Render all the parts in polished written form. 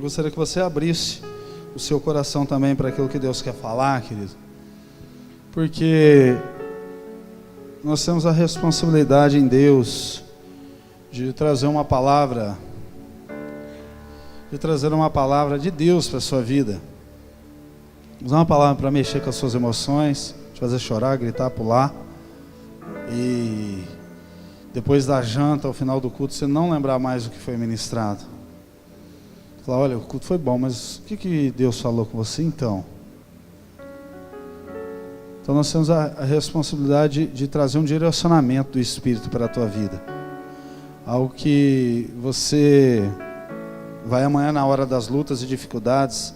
Gostaria que você abrisse o seu coração também para aquilo que Deus quer falar, querido. Porque nós temos a responsabilidade em Deus de trazer uma palavra, de Deus para a sua vida. Usar uma palavra para mexer com as suas emoções, te fazer chorar, gritar, pular. E depois da janta, ao final do culto, você não lembrar mais o que foi ministrado. Falar, olha, o culto foi bom, mas o que Deus falou com você então? Então nós temos a responsabilidade de trazer um direcionamento do Espírito para a tua vida. Algo que você vai amanhã, na hora das lutas e dificuldades,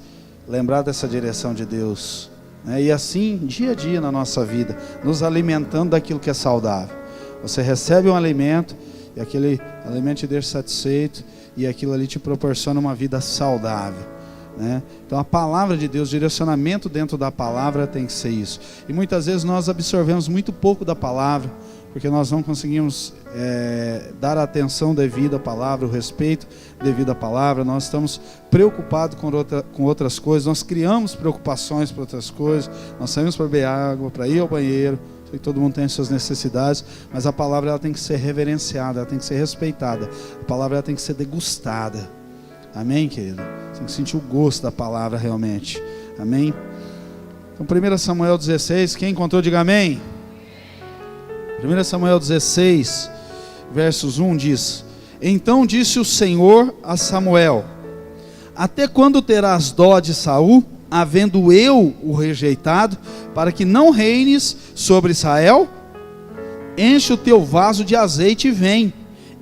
lembrar dessa direção de Deus, né? E assim, dia a dia na nossa vida, nos alimentando daquilo que é saudável. Você recebe um alimento, e aquele alimento te deixa satisfeito, e aquilo ali te proporciona uma vida saudável, né? Então a palavra de Deus, direcionamento dentro da palavra tem que ser isso. E muitas vezes nós absorvemos muito pouco da palavra, porque nós não conseguimos dar a atenção devida à palavra, o respeito devido à palavra. Nós estamos preocupados com outras coisas, nós criamos preocupações para outras coisas, nós saímos para beber água, para ir ao banheiro. Sei que todo mundo tem as suas necessidades, mas a palavra ela tem que ser reverenciada, ela tem que ser respeitada, a palavra ela tem que ser degustada. Amém, querido? Você tem que sentir o gosto da palavra realmente. Amém? Então 1 Samuel 16, quem encontrou diga amém. 1 Samuel 16, versos 1 diz: Então disse o Senhor a Samuel: Até quando terás dó de Saul, havendo eu o rejeitado, para que não reines sobre Israel? Enche o teu vaso de azeite e vem.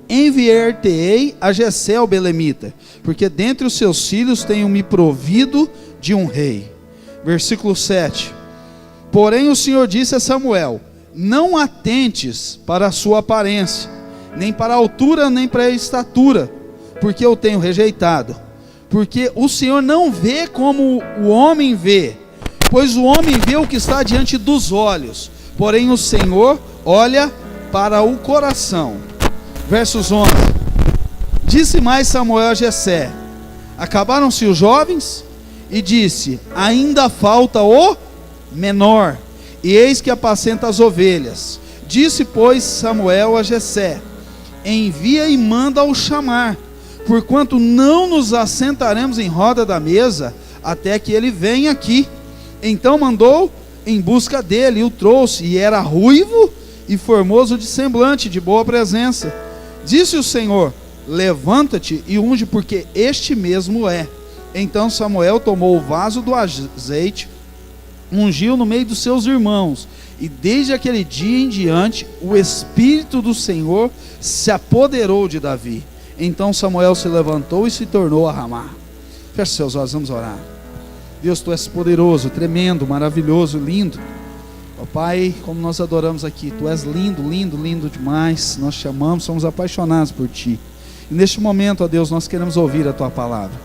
Enviar-te-ei a Jessé o belemita, porque dentre os seus filhos tenho me provido de um rei. Versículo 7. Porém o Senhor disse a Samuel: Não atentes para a sua aparência, nem para a altura, nem para a estatura, porque eu tenho rejeitado. Porque o Senhor não vê como o homem vê, pois o homem vê o que está diante dos olhos, porém o Senhor olha para o coração. Versos 11. Disse mais Samuel a Jessé: Acabaram-se os jovens? E disse: Ainda falta o menor, e eis que apacenta as ovelhas. Disse, pois, Samuel a Jessé: Envia e manda-o chamar, porquanto não nos assentaremos em roda da mesa, até que ele venha aqui. Então mandou em busca dele, e o trouxe, e era ruivo e formoso de semblante, de boa presença. Disse o Senhor: Levanta-te e unge, porque este mesmo é. Então Samuel tomou o vaso do azeite, ungiu no meio dos seus irmãos, e desde aquele dia em diante o Espírito do Senhor se apoderou de Davi. Então Samuel se levantou e se tornou a Ramá. Feche seus olhos, vamos orar. Deus, Tu és poderoso, tremendo, maravilhoso, lindo. Ó Pai, como nós adoramos aqui, Tu és lindo, lindo, lindo demais. Nós te amamos, somos apaixonados por Ti. E neste momento, ó Deus, nós queremos ouvir a Tua palavra.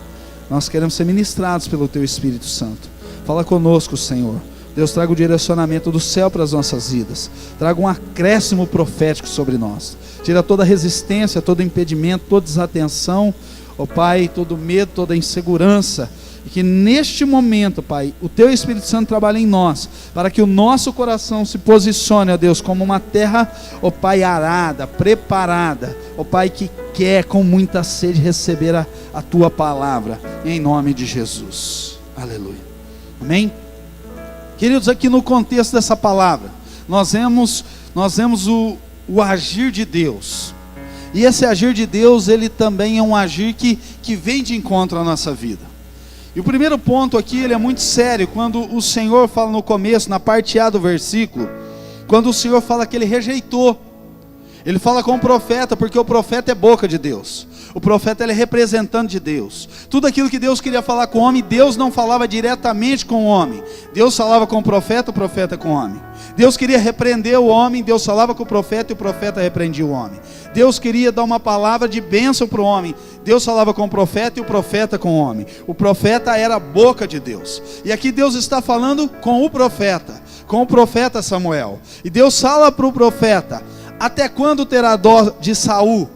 Nós queremos ser ministrados pelo Teu Espírito Santo. Fala conosco, Senhor. Deus, traga o direcionamento do céu para as nossas vidas. Traga um acréscimo profético sobre nós. Tira toda resistência, todo impedimento, toda desatenção, ó Pai, todo medo, toda insegurança. E que neste momento, Pai, o Teu Espírito Santo trabalhe em nós, para que o nosso coração se posicione, ó Deus, como uma terra, ó Pai, arada, preparada, ó Pai, que quer com muita sede receber a Tua palavra, em nome de Jesus. Aleluia. Amém? Queridos, aqui no contexto dessa palavra, nós vemos o agir de Deus. E esse agir de Deus, ele também é um agir que vem de encontro à nossa vida. E o primeiro ponto aqui, ele é muito sério, quando o Senhor fala no começo, na parte A do versículo, quando o Senhor fala que Ele rejeitou. Ele fala com o profeta, porque o profeta é boca de Deus. O profeta, ele é representante de Deus. Tudo aquilo que Deus queria falar com o homem, Deus não falava diretamente com o homem. Deus falava com o profeta com o homem. Deus queria repreender o homem, Deus falava com o profeta e o profeta repreendia o homem. Deus queria dar uma palavra de bênção para o homem, Deus falava com o profeta e o profeta com o homem. O profeta era a boca de Deus. E aqui Deus está falando com o profeta Samuel. E Deus fala para o profeta: Até quando terá dó de Saul?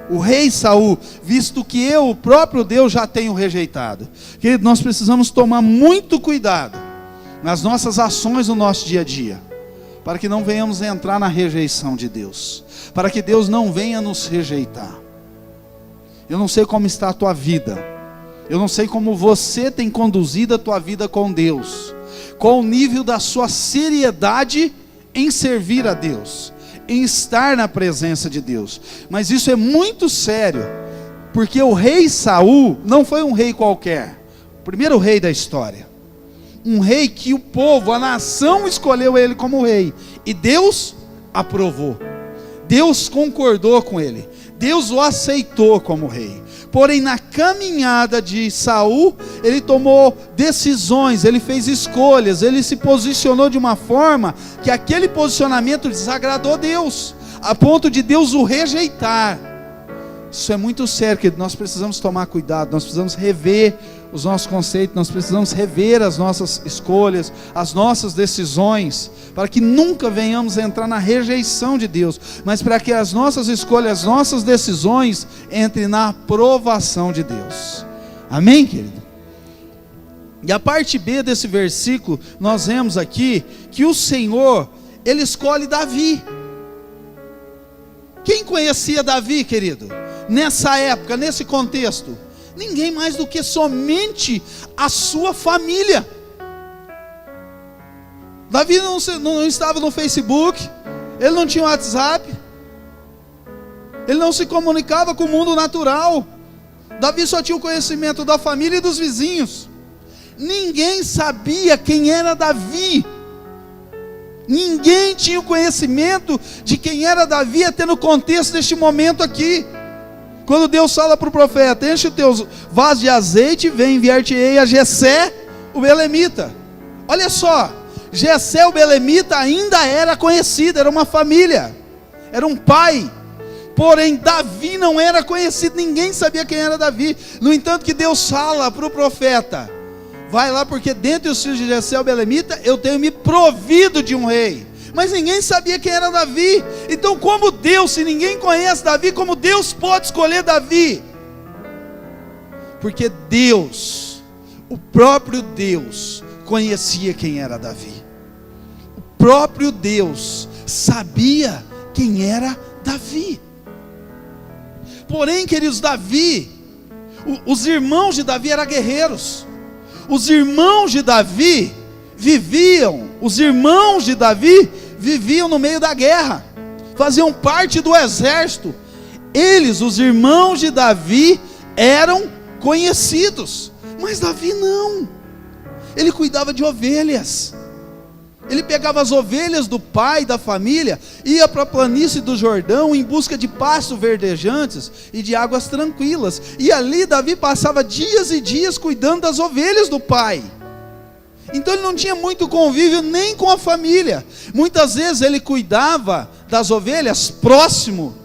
o rei Saul, visto que eu, o próprio Deus, já tenho rejeitado. Querido, nós precisamos tomar muito cuidado nas nossas ações no nosso dia a dia, para que não venhamos entrar na rejeição de Deus, para que Deus não venha nos rejeitar. Eu não sei como está a tua vida, eu não sei como você tem conduzido a tua vida com Deus, qual o nível da sua seriedade em servir a Deus, em estar na presença de Deus, mas isso é muito sério, porque o rei Saul não foi um rei qualquer, o primeiro rei da história, um rei que o povo, a nação escolheu ele como rei, e Deus aprovou, Deus concordou com ele, Deus o aceitou como rei. Porém, na caminhada de Saul, ele tomou decisões, ele fez escolhas, ele se posicionou de uma forma que aquele posicionamento desagradou a Deus, a ponto de Deus o rejeitar. Isso é muito sério, que nós precisamos tomar cuidado, nós precisamos rever os nossos conceitos, nós precisamos rever as nossas escolhas, as nossas decisões, para que nunca venhamos entrar na rejeição de Deus, mas para que as nossas escolhas, as nossas decisões entrem na aprovação de Deus. Amém, querido? E a parte B desse versículo, nós vemos aqui que o Senhor, Ele escolhe Davi. Quem conhecia Davi, querido? Nessa época, nesse contexto, ninguém mais do que somente a sua família. Davi não estava no Facebook, ele não tinha WhatsApp, ele não se comunicava com o mundo natural. Davi só tinha o conhecimento da família e dos vizinhos. Ninguém sabia quem era Davi. Ninguém tinha o conhecimento de quem era Davi, até no contexto deste momento aqui. Quando Deus fala para o profeta: enche os teus vasos de azeite, vem enviar-te-ei a Jessé, o belemita. Olha só, Jessé, o belemita, ainda era conhecido, era uma família, era um pai. Porém, Davi não era conhecido, ninguém sabia quem era Davi. No entanto, que Deus fala para o profeta: vai lá, porque dentre os filhos de Jessé, o belemita, eu tenho me provido de um rei. Mas ninguém sabia quem era Davi. Então, como Deus, se ninguém conhece Davi, como Deus pode escolher Davi? Porque Deus, o próprio Deus, conhecia quem era Davi. O próprio Deus sabia quem era Davi. Porém, queridos, Davi, os irmãos de Davi eram guerreiros. Os irmãos de Davi viviam no meio da guerra, faziam parte do exército. Eles, os irmãos de Davi, eram conhecidos, mas Davi não. Ele cuidava de ovelhas. Ele pegava as ovelhas do pai, da família, ia para a planície do Jordão em busca de pastos verdejantes e de águas tranquilas. E ali Davi passava dias e dias cuidando das ovelhas do pai. Então ele não tinha muito convívio nem com a família. Muitas vezes ele cuidava das ovelhas próximo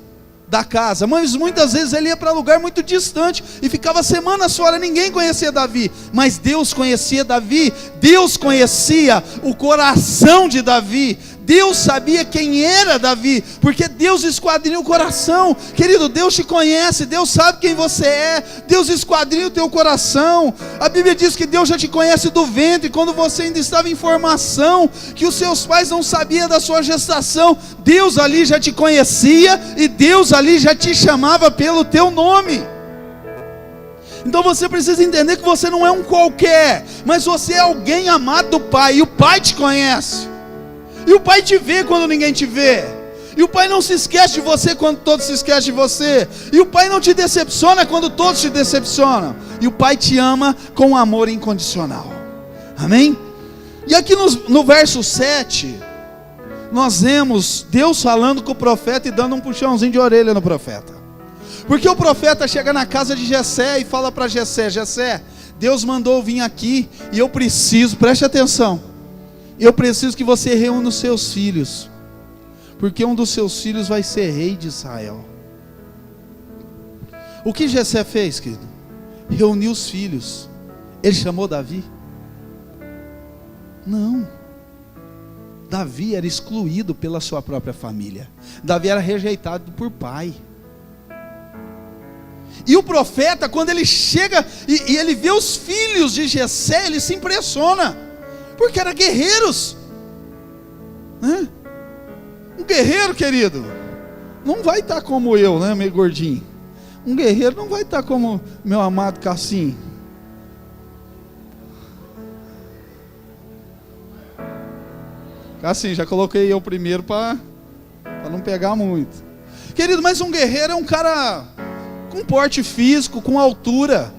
da casa, mas muitas vezes ele ia para lugar muito distante e ficava semanas fora. Ninguém conhecia Davi, mas Deus conhecia Davi. Deus conhecia o coração de Davi. Deus sabia quem era Davi, porque Deus esquadrinha o coração. Querido, Deus te conhece, Deus sabe quem você é, Deus esquadrinha o teu coração. A Bíblia diz que Deus já te conhece do ventre, quando você ainda estava em formação, que os seus pais não sabiam da sua gestação. Deus ali já te conhecia, e Deus ali já te chamava pelo teu nome. Então você precisa entender que você não é um qualquer, mas você é alguém amado do Pai, e o Pai te conhece. E o Pai te vê quando ninguém te vê. E o Pai não se esquece de você quando todos se esquecem de você. E o Pai não te decepciona quando todos te decepcionam. E o Pai te ama com um amor incondicional. Amém? E aqui no verso 7, nós vemos Deus falando com o profeta e dando um puxãozinho de orelha no profeta. Porque o profeta chega na casa de Jessé e fala para Jessé: Jessé, Deus mandou vir aqui e eu preciso, preste atenção, eu preciso que você reúna os seus filhos, porque um dos seus filhos vai ser rei de Israel. O que Jessé fez, querido? Reuniu os filhos. Ele chamou Davi? Não. Davi era excluído pela sua própria família. Davi era rejeitado por pai. E o profeta, quando ele chega e ele vê os filhos de Jessé, ele se impressiona, porque eram guerreiros, né? Um guerreiro, querido, não vai estar como eu, né, meio gordinho. Um guerreiro não vai estar como meu amado Cassim. Cassim, já coloquei eu primeiro para não pegar muito. Querido, mas um guerreiro é um cara com porte físico, com altura,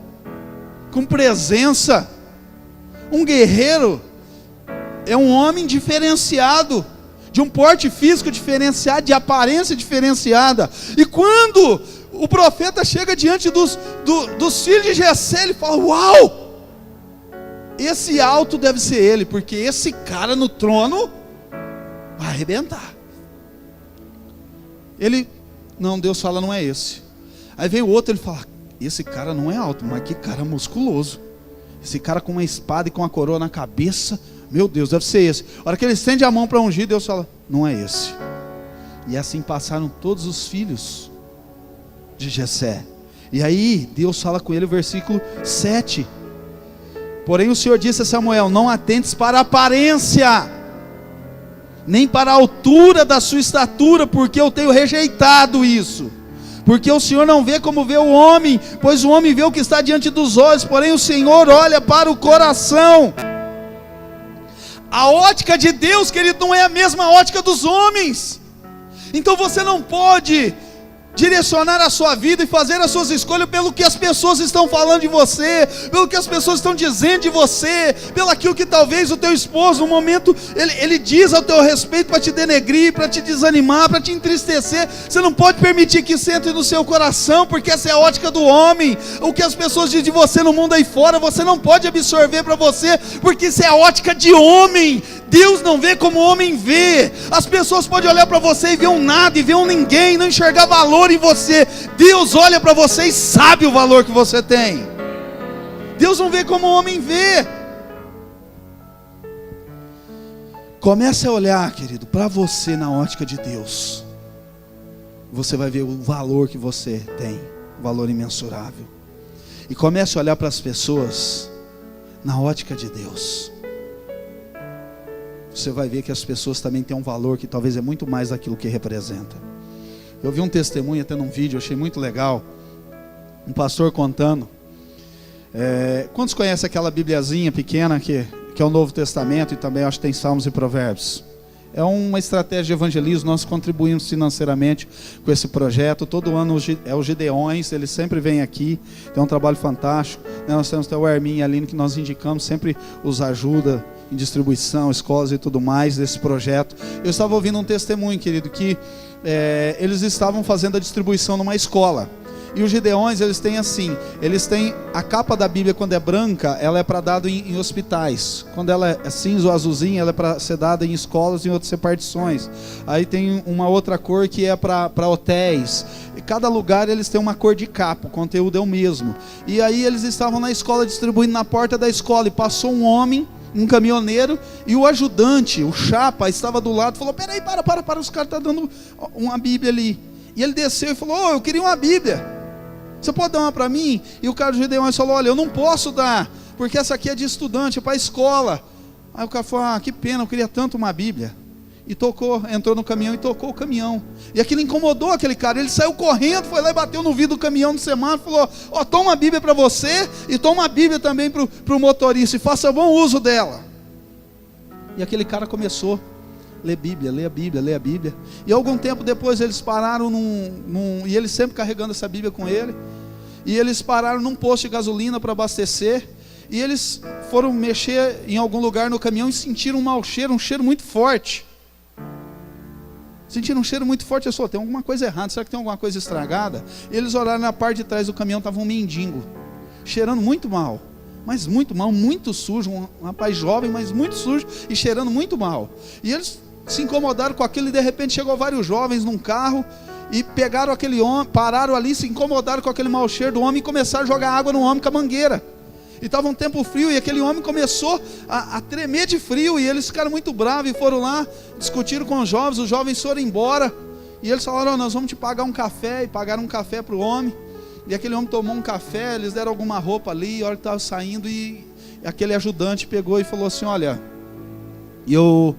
com presença. Um guerreiro é um homem diferenciado, de um porte físico diferenciado, de aparência diferenciada. E quando o profeta chega diante dos filhos de Jessé, ele fala: uau, esse alto deve ser ele, porque esse cara no trono vai arrebentar. Não, Deus fala, não é esse. Aí vem o outro, ele fala: esse cara não é alto, mas que cara musculoso. Esse cara com uma espada e com uma coroa na cabeça, meu Deus, deve ser esse. A hora que ele estende a mão para ungir, Deus fala: não é esse. E assim passaram todos os filhos de Jessé. E aí Deus fala com ele, o versículo 7. Porém o Senhor disse a Samuel: não atentes para a aparência, nem para a altura da sua estatura, porque eu tenho rejeitado isso. Porque o Senhor não vê como vê o homem, pois o homem vê o que está diante dos olhos, porém o Senhor olha para o coração. A ótica de Deus, querido, não é a mesma ótica dos homens. Então você não pode direcionar a sua vida e fazer as suas escolhas pelo que as pessoas estão falando de você, pelo que as pessoas estão dizendo de você, pelo aquilo que talvez o teu esposo no momento ele diz ao teu respeito para te denegrir, para te desanimar, para te entristecer. Você não pode permitir que isso entre no seu coração, porque essa é a ótica do homem. O que as pessoas dizem de você no mundo aí fora, você não pode absorver para você, porque isso é a ótica de homem. Deus não vê como o homem vê. As pessoas podem olhar para você e ver um nada, e ver um ninguém, não enxergar valor em você. Deus olha para você e sabe o valor que você tem. Deus não vê como o homem vê. Comece a olhar, querido, para você na ótica de Deus. Você vai ver o valor que você tem, valor imensurável. E comece a olhar para as pessoas na ótica de Deus. Você vai ver que as pessoas também têm um valor que talvez é muito mais daquilo que representa. Eu vi um testemunho até num vídeo, eu achei muito legal. Um pastor contando. Quantos conhecem aquela bibliazinha pequena que é o Novo Testamento, e também acho que tem Salmos e Provérbios? É uma estratégia de evangelismo. Nós contribuímos financeiramente com esse projeto. Todo ano é os Gideões, eles sempre vêm aqui, tem um trabalho fantástico. Nós temos até o Hermin e a Aline, que nós indicamos, sempre os ajuda em distribuição, escolas e tudo mais desse projeto. Eu estava ouvindo um testemunho, querido, que eles estavam fazendo a distribuição numa escola. E os Gideões, eles têm assim, eles têm a capa da Bíblia, quando é branca, ela é para dado em hospitais. Quando ela é cinza ou azulzinha, ela é para ser dada em escolas e em outras repartições. Aí tem uma outra cor que é para hotéis. E cada lugar eles têm uma cor de capa, o conteúdo é o mesmo. E aí eles estavam na escola distribuindo na porta da escola, e passou um homem, um caminhoneiro, e o ajudante, o chapa, estava do lado, falou: peraí, para, os caras estão dando uma Bíblia ali. E ele desceu e falou: eu queria uma Bíblia. Você pode dar uma para mim? E o cara do Gideões falou: olha, eu não posso dar, porque essa aqui é de estudante, é para a escola. Aí o cara falou: que pena, eu queria tanto uma Bíblia. E entrou no caminhão e tocou o caminhão. E aquilo incomodou aquele cara. Ele saiu correndo, foi lá e bateu no vidro do caminhão no semáforo, falou: toma uma Bíblia para você, e toma uma Bíblia também para o motorista, e faça bom uso dela. E aquele cara começou a ler a Bíblia. E algum tempo depois eles pararam e ele sempre carregando essa Bíblia com ele. E eles pararam num posto de gasolina para abastecer. E eles foram mexer em algum lugar no caminhão e sentiram um mau cheiro, um cheiro muito forte. Sentiram um cheiro muito forte. Eu falei: tem alguma coisa errada, será que tem alguma coisa estragada? E eles olharam na parte de trás do caminhão, estava um mendigo, cheirando muito mal. Mas muito mal, muito sujo. Um rapaz jovem, mas muito sujo e cheirando muito mal. E eles se incomodaram com aquilo, e de repente chegou vários jovens num carro e pegaram aquele homem, pararam ali, se incomodaram com aquele mau cheiro do homem e começaram a jogar água no homem com a mangueira. E estava um tempo frio, e aquele homem começou a tremer de frio, e eles ficaram muito bravos e foram lá, discutiram com os jovens foram embora, e eles falaram: nós vamos te pagar um café, e pagaram um café para o homem. E aquele homem tomou um café, eles deram alguma roupa ali, a hora que estava saindo, e aquele ajudante pegou e falou assim: olha, eu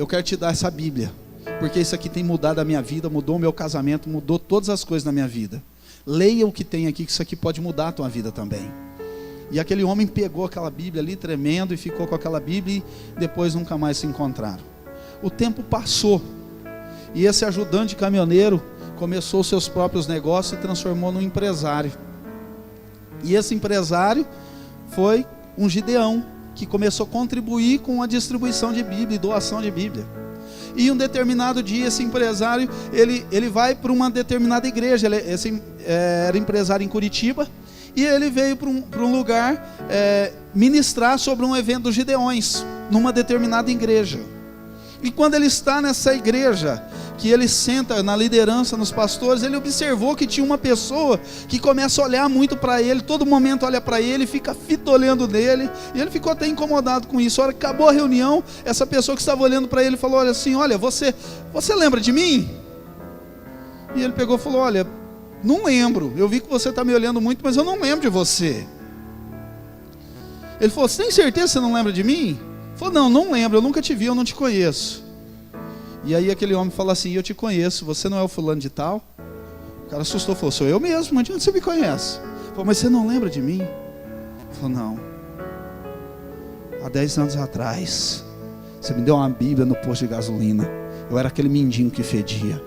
quero te dar essa Bíblia, porque isso aqui tem mudado a minha vida, mudou o meu casamento, mudou todas as coisas na minha vida. Leia o que tem aqui, que isso aqui pode mudar a tua vida também. E aquele homem pegou aquela Bíblia ali, tremendo, e ficou com aquela Bíblia, e depois nunca mais se encontraram. O tempo passou, e esse ajudante caminhoneiro começou os seus próprios negócios e transformou num empresário. E esse empresário foi um Gideão, que começou a contribuir com a distribuição de Bíblia e doação de Bíblia. E um determinado dia, esse empresário, ele vai para uma determinada igreja. Esse era empresário em Curitiba, e ele veio para um lugar ministrar sobre um evento dos Gideões, numa determinada igreja. E quando ele está nessa igreja, que ele senta na liderança, nos pastores, ele observou que tinha uma pessoa que começa a olhar muito para ele, todo momento olha para ele, fica fitolhando nele, e ele ficou até incomodado com isso. A hora que acabou a reunião, essa pessoa que estava olhando para ele falou: olha assim, olha, você lembra de mim? E ele pegou e falou: olha, não lembro, eu vi que você está me olhando muito, mas eu não lembro de você. Ele falou: você tem certeza que você não lembra de mim? Ele falou: não lembro, eu nunca te vi, eu não te conheço. E aí aquele homem falou assim: eu te conheço, você não é o fulano de tal? O cara assustou, falou: sou eu mesmo, mas de onde você me conhece? Ele falou: mas você não lembra de mim? Ele falou: não. Há 10 anos atrás, você me deu uma Bíblia no posto de gasolina. Eu era aquele mendigo que fedia.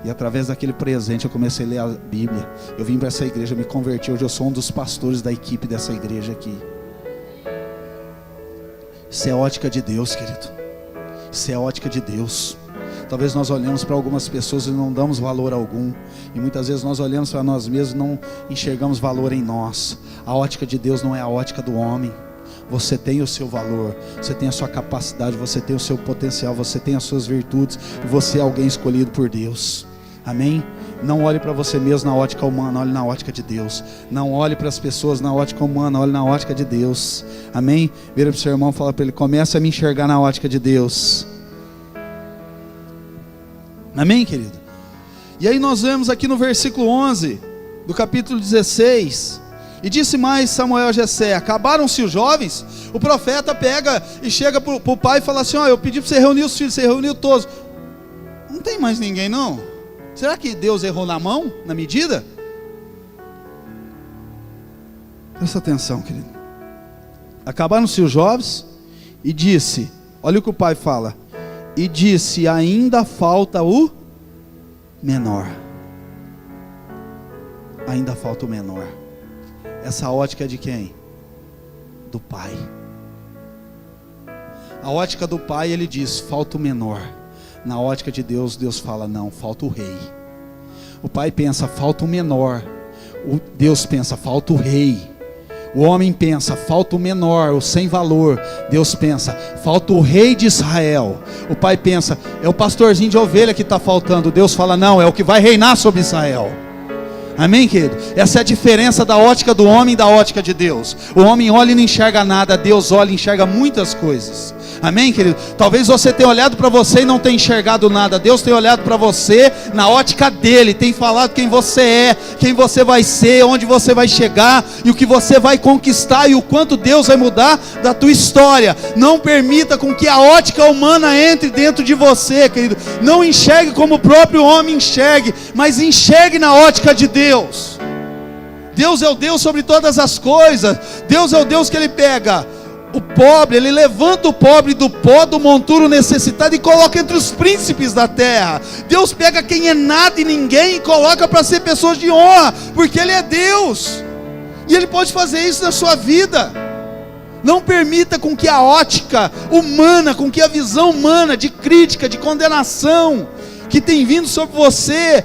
E através daquele presente eu comecei a ler a Bíblia. Eu vim para essa igreja, me converti, hoje eu sou um dos pastores da equipe dessa igreja aqui. Isso é ótica de Deus, querido. Isso é a ótica de Deus. Talvez nós olhamos para algumas pessoas e não damos valor algum, e muitas vezes nós olhamos para nós mesmos e não enxergamos valor em nós. A ótica de Deus não é a ótica do homem. Você tem o seu valor, você tem a sua capacidade, você tem o seu potencial, você tem as suas virtudes, e você é alguém escolhido por Deus. Amém? Não olhe para você mesmo na ótica humana, olhe na ótica de Deus. Não olhe para as pessoas na ótica humana, olhe na ótica de Deus. Amém? Vira para o seu irmão e fala para ele: comece a me enxergar na ótica de Deus. Amém, querido? E aí nós vemos aqui no versículo 11 do capítulo 16: e disse mais Samuel a Jessé: acabaram-se os jovens? O profeta pega e chega para o pai e fala assim: ó, eu pedi para você reunir os filhos, você reuniu todos, não tem mais ninguém não? Será que Deus errou na mão, na medida? Presta atenção, querido. Acabaram-se os jovens, e disse, olha o que o pai fala, e disse: ainda falta o menor. Ainda falta o menor. Essa ótica é de quem? Do pai. A ótica do pai, ele diz: falta o menor. Na ótica de Deus, Deus fala: não, falta o rei. O pai pensa: falta o menor. Deus pensa: falta o rei. O homem pensa: falta o menor, o sem valor. Deus pensa: falta o rei de Israel. O pai pensa: é o pastorzinho de ovelha que está faltando. Deus fala: não, é o que vai reinar sobre Israel. Amém, querido? Essa é a diferença da ótica do homem e da ótica de Deus. O homem olha e não enxerga nada, Deus olha e enxerga muitas coisas. Amém, querido? Talvez você tenha olhado para você e não tenha enxergado nada. Deus tem olhado para você na ótica dele, tem falado quem você é, quem você vai ser, onde você vai chegar e o que você vai conquistar e o quanto Deus vai mudar da tua história. Não permita com que a ótica humana entre dentro de você, querido. Não enxergue como o próprio homem enxergue, mas enxergue na ótica de Deus. Deus é o Deus sobre todas as coisas. Deus é o Deus que ele pega o pobre, ele levanta o pobre do pó do monturo necessitado e coloca entre os príncipes da terra. Deus pega quem é nada e ninguém e coloca para ser pessoas de honra, porque ele é Deus, e ele pode fazer isso na sua vida. Não permita com que a ótica humana, com que a visão humana de crítica, de condenação que tem vindo sobre você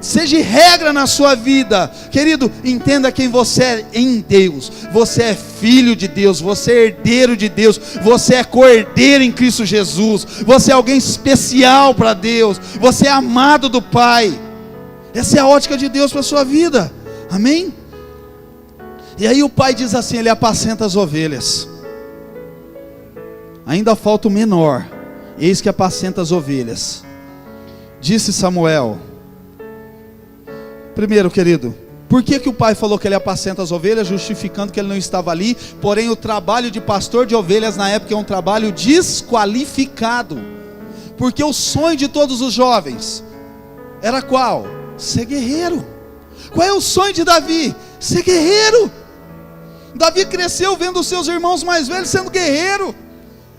seja regra na sua vida. Querido, entenda quem você é em Deus. Você é filho de Deus, você é herdeiro de Deus, você é co-herdeiro em Cristo Jesus, você é alguém especial para Deus, você é amado do Pai. Essa é a ótica de Deus para a sua vida. Amém? E aí o pai diz assim: ele apacenta as ovelhas. Ainda falta o menor, eis que apacenta as ovelhas. Disse Samuel. Primeiro, querido, Por que o pai falou que ele apacenta as ovelhas? Justificando que ele não estava ali. Porém o trabalho de pastor de ovelhas na época é um trabalho desqualificado. Porque o sonho de todos os jovens era qual? Ser guerreiro. Qual é o sonho de Davi? Ser guerreiro. Davi cresceu vendo os seus irmãos mais velhos sendo guerreiro,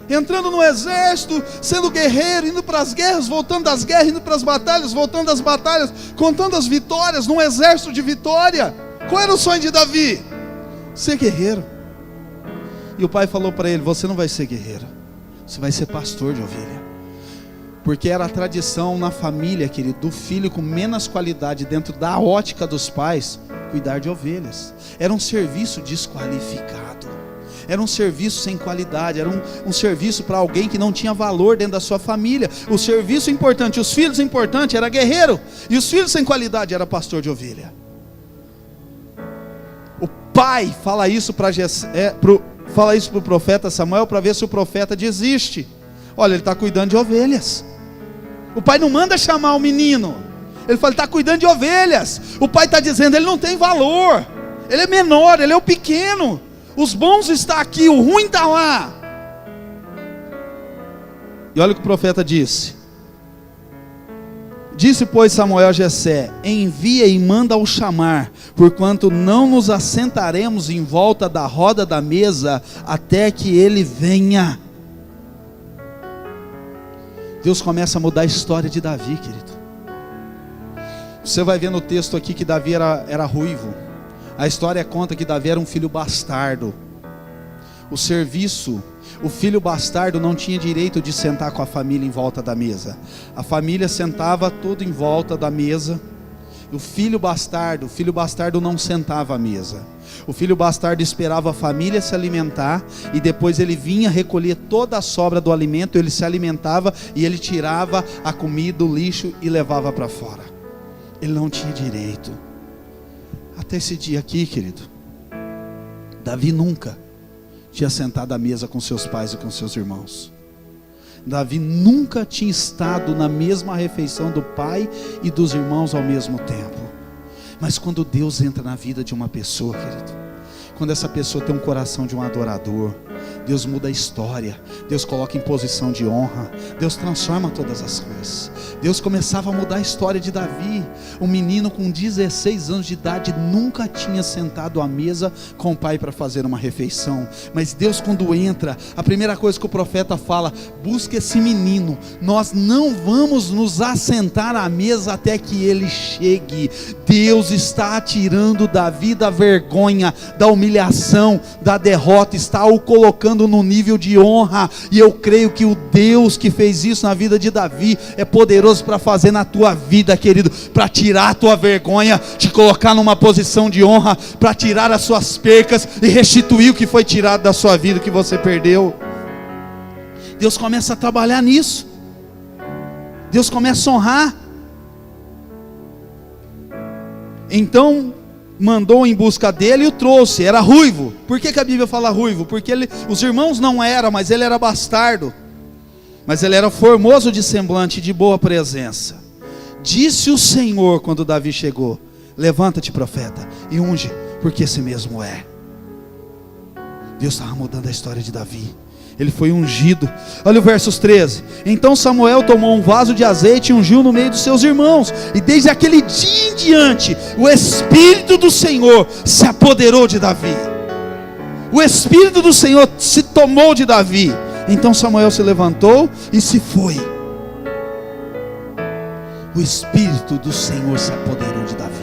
entrando no exército, sendo guerreiro, indo para as guerras, voltando das guerras, indo para as batalhas, voltando das batalhas, contando as vitórias, num exército de vitória. Qual era o sonho de Davi? Ser guerreiro. E o pai falou para ele: você não vai ser guerreiro, você vai ser pastor de ovelha. Porque era a tradição na família, querido, do filho com menos qualidade, dentro da ótica dos pais, cuidar de ovelhas. Era um serviço desqualificado, era um serviço sem qualidade, era um serviço para alguém que não tinha valor dentro da sua família. O serviço importante, os filhos importantes era guerreiro, e os filhos sem qualidade era pastor de ovelha. O pai fala isso para o profeta Samuel, para ver se o profeta desiste. Olha, ele está cuidando de ovelhas. O pai não manda chamar o menino, ele fala: ele está cuidando de ovelhas. O pai está dizendo: ele não tem valor, ele é menor, ele é o pequeno. Os bons estão aqui, o ruim está lá. E olha o que o profeta disse. Disse, pois, Samuel a Jessé: envia e manda-o chamar, porquanto não nos assentaremos em volta da roda da mesa até que ele venha. Deus começa a mudar a história de Davi, querido. Você vai ver no texto aqui que Davi era ruivo. A história conta que Davi era um filho bastardo. O filho bastardo não tinha direito de sentar com a família em volta da mesa. A família sentava todo em volta da mesa. O filho bastardo não sentava à mesa. O filho bastardo esperava a família se alimentar, e depois ele vinha recolher toda a sobra do alimento, ele se alimentava e ele tirava a comida, o lixo e levava para fora. Ele não tinha direito. Até esse dia aqui, querido, Davi nunca tinha sentado à mesa com seus pais e com seus irmãos. Davi nunca tinha estado na mesma refeição do pai e dos irmãos ao mesmo tempo. Mas quando Deus entra na vida de uma pessoa, querido, quando essa pessoa tem um coração de um adorador, Deus muda a história, Deus coloca em posição de honra, Deus transforma todas as coisas. Deus começava a mudar a história de Davi. Um menino com 16 anos de idade nunca tinha sentado à mesa com o pai para fazer uma refeição. Mas Deus, quando entra, a primeira coisa que o profeta fala: busca esse menino, nós não vamos nos assentar à mesa até que ele chegue. Deus está tirando Davi da vergonha, da humilhação, da derrota, está o colocando no nível de honra. E eu creio que o Deus que fez isso na vida de Davi é poderoso para fazer na tua vida, querido, para tirar a tua vergonha, te colocar numa posição de honra, para tirar as suas percas e restituir o que foi tirado da sua vida, que você perdeu. Deus começa a trabalhar nisso. Deus começa a honrar. Então mandou em busca dele e o trouxe. Era ruivo. Por que a Bíblia fala ruivo? Porque os irmãos não eram, mas ele era bastardo. Mas ele era formoso de semblante e de boa presença. Disse o Senhor quando Davi chegou: levanta-te, profeta, e unge, porque esse mesmo é. Deus estava mudando a história de Davi. Ele foi ungido. Olha o versos 13. Então Samuel tomou um vaso de azeite e ungiu no meio dos seus irmãos. E desde aquele dia em diante, o Espírito do Senhor se apoderou de Davi. O Espírito do Senhor se tomou de Davi. Então Samuel se levantou e se foi. O Espírito do Senhor se apoderou de Davi.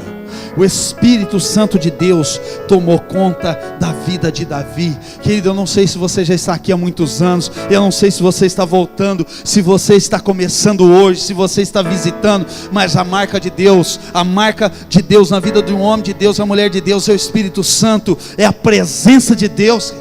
O Espírito Santo de Deus tomou conta da vida de Davi. Querido, eu não sei se você já está aqui há muitos anos, eu não sei se você está voltando, se você está começando hoje, se você está visitando, mas a marca de Deus na vida de um homem de Deus, uma mulher de Deus, é o Espírito Santo, é a presença de Deus.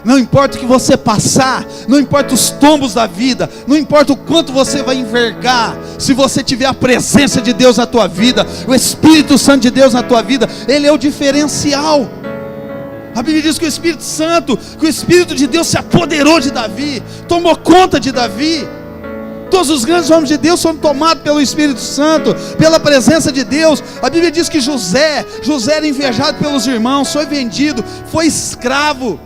Não importa o que você passar, não importa os tombos da vida, não importa o quanto você vai envergar, se você tiver a presença de Deus na tua vida, o Espírito Santo de Deus na tua vida, Ele é o diferencial. A Bíblia diz que o Espírito Santo, que o Espírito de Deus se apoderou de Davi, tomou conta de Davi. Todos os grandes homens de Deus foram tomados pelo Espírito Santo, pela presença de Deus. A Bíblia diz que José era invejado pelos irmãos, foi vendido, foi escravo,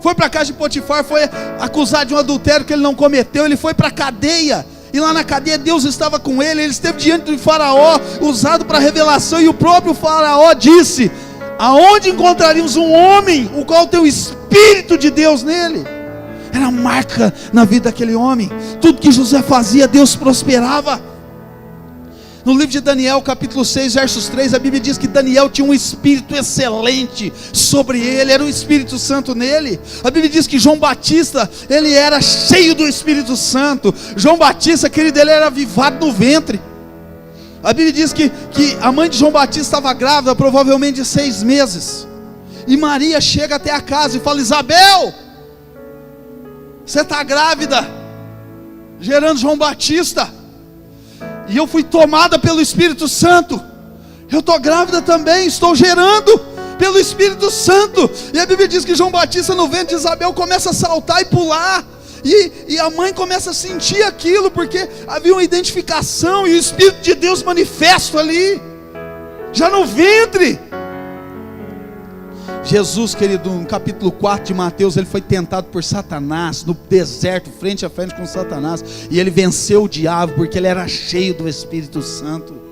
foi para a casa de Potifar, foi acusado de um adultério que ele não cometeu, ele foi para a cadeia, e lá na cadeia Deus estava com ele, ele esteve diante do faraó, usado para revelação, e o próprio faraó disse: aonde encontraríamos um homem, o qual tem o Espírito de Deus nele? Era marca na vida daquele homem. Tudo que José fazia, Deus prosperava. No livro de Daniel, capítulo 6, versos 3, a Bíblia diz que Daniel tinha um espírito excelente sobre ele, era o Espírito Santo nele. A Bíblia diz que João Batista, ele era cheio do Espírito Santo. João Batista, querido, ele era avivado no ventre. A Bíblia diz que a mãe de João Batista estava grávida, provavelmente de 6 meses. E Maria chega até a casa e fala: Isabel, você está grávida, gerando João Batista. E eu fui tomada pelo Espírito Santo. Eu estou grávida também, estou gerando pelo Espírito Santo. E a Bíblia diz que João Batista, no ventre de Isabel, começa a saltar e pular. E a mãe começa a sentir aquilo, porque havia uma identificação, e o Espírito de Deus manifesto ali, já no ventre. Jesus, querido, no capítulo 4 de Mateus, ele foi tentado por Satanás, no deserto, frente a frente com Satanás, e ele venceu o diabo, porque ele era cheio do Espírito Santo.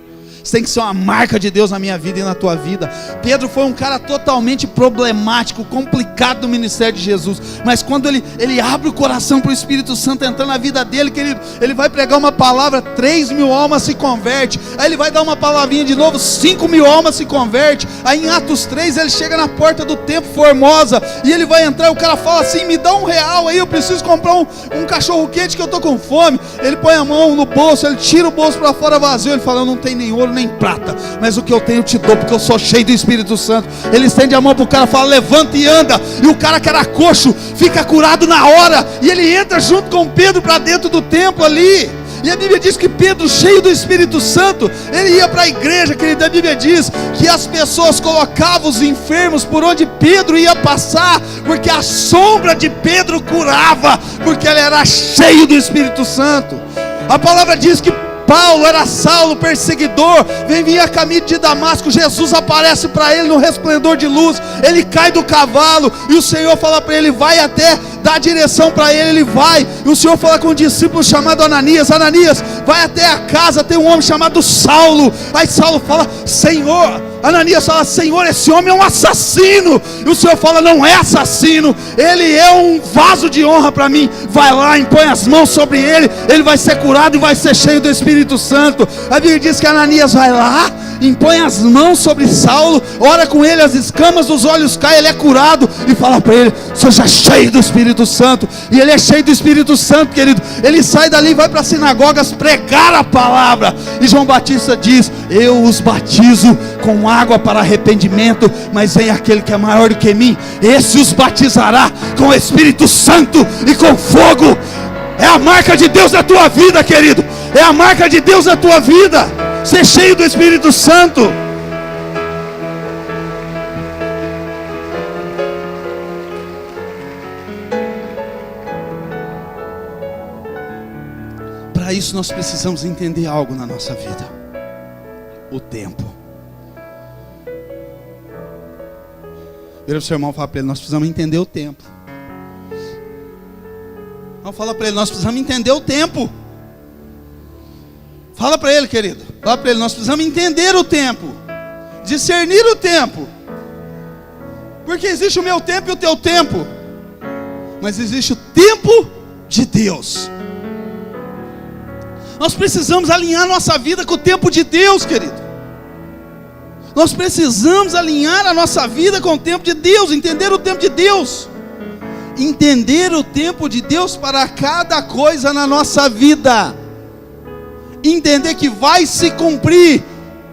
Isso tem que ser uma marca de Deus na minha vida e na tua vida. Pedro foi um cara totalmente problemático, complicado no ministério de Jesus, mas quando ele abre o coração para o Espírito Santo entrar na vida dele, querido, ele vai pregar uma palavra, 3.000 almas se converte. Aí ele vai dar uma palavrinha de novo, 5.000 almas se converte. Aí em Atos 3 ele chega na porta do templo Formosa, e ele vai entrar, e o cara fala assim: me dá R$1 aí, eu preciso comprar um cachorro quente que eu estou com fome. Ele põe a mão no bolso, ele tira o bolso para fora vazio, ele fala: eu não tenho nem ouro nem prata, mas o que eu tenho eu te dou, porque eu sou cheio do Espírito Santo. Ele estende a mão para o cara, fala: levanta e anda. E o cara que era coxo fica curado na hora, e ele entra junto com Pedro para dentro do templo ali. E a Bíblia diz que Pedro, cheio do Espírito Santo, ele ia para a igreja, querida. A Bíblia diz que as pessoas colocavam os enfermos por onde Pedro ia passar, porque a sombra de Pedro curava, porque ele era cheio do Espírito Santo. A palavra diz que Paulo era Saulo, perseguidor, vinha a caminho de Damasco. Jesus aparece para ele no resplendor de luz, ele cai do cavalo, e o Senhor fala para ele: vai até, dá direção para ele, ele vai. E o Senhor fala com um discípulo chamado Ananias: Ananias, vai até a casa, tem um homem chamado Saulo. Aí Saulo fala: Senhor, Ananias fala: Senhor, esse homem é um assassino. E o Senhor fala: não é assassino, ele é um vaso de honra para mim. Vai lá, impõe as mãos sobre ele, ele vai ser curado e vai ser cheio do Espírito Santo. A Bíblia diz que Ananias vai lá, impõe as mãos sobre Saulo, ora com ele, as escamas dos olhos caem, ele é curado, e fala para ele: seja cheio do Espírito Santo. E ele é cheio do Espírito Santo, querido. Ele sai dali e vai para as sinagogas pregar a palavra. E João Batista diz: eu os batizo com água para arrependimento, mas vem aquele que é maior do que mim, esse os batizará com o Espírito Santo e com fogo. É a marca de Deus na tua vida, querido. É a marca de Deus na tua vida, ser cheio do Espírito Santo. Para isso nós precisamos entender algo na nossa vida: o tempo. Vira o seu irmão e fala para ele: nós precisamos entender o tempo. Não, fala para ele: nós precisamos entender o tempo. Fala para ele, querido. Fala para ele: nós precisamos entender o tempo, discernir o tempo. Porque existe o meu tempo e o teu tempo, mas existe o tempo de Deus. Nós precisamos alinhar nossa vida com o tempo de Deus, querido. Nós precisamos alinhar a nossa vida com o tempo de Deus, entender o tempo de Deus. Entender o tempo de Deus para cada coisa na nossa vida. Entender que vai se cumprir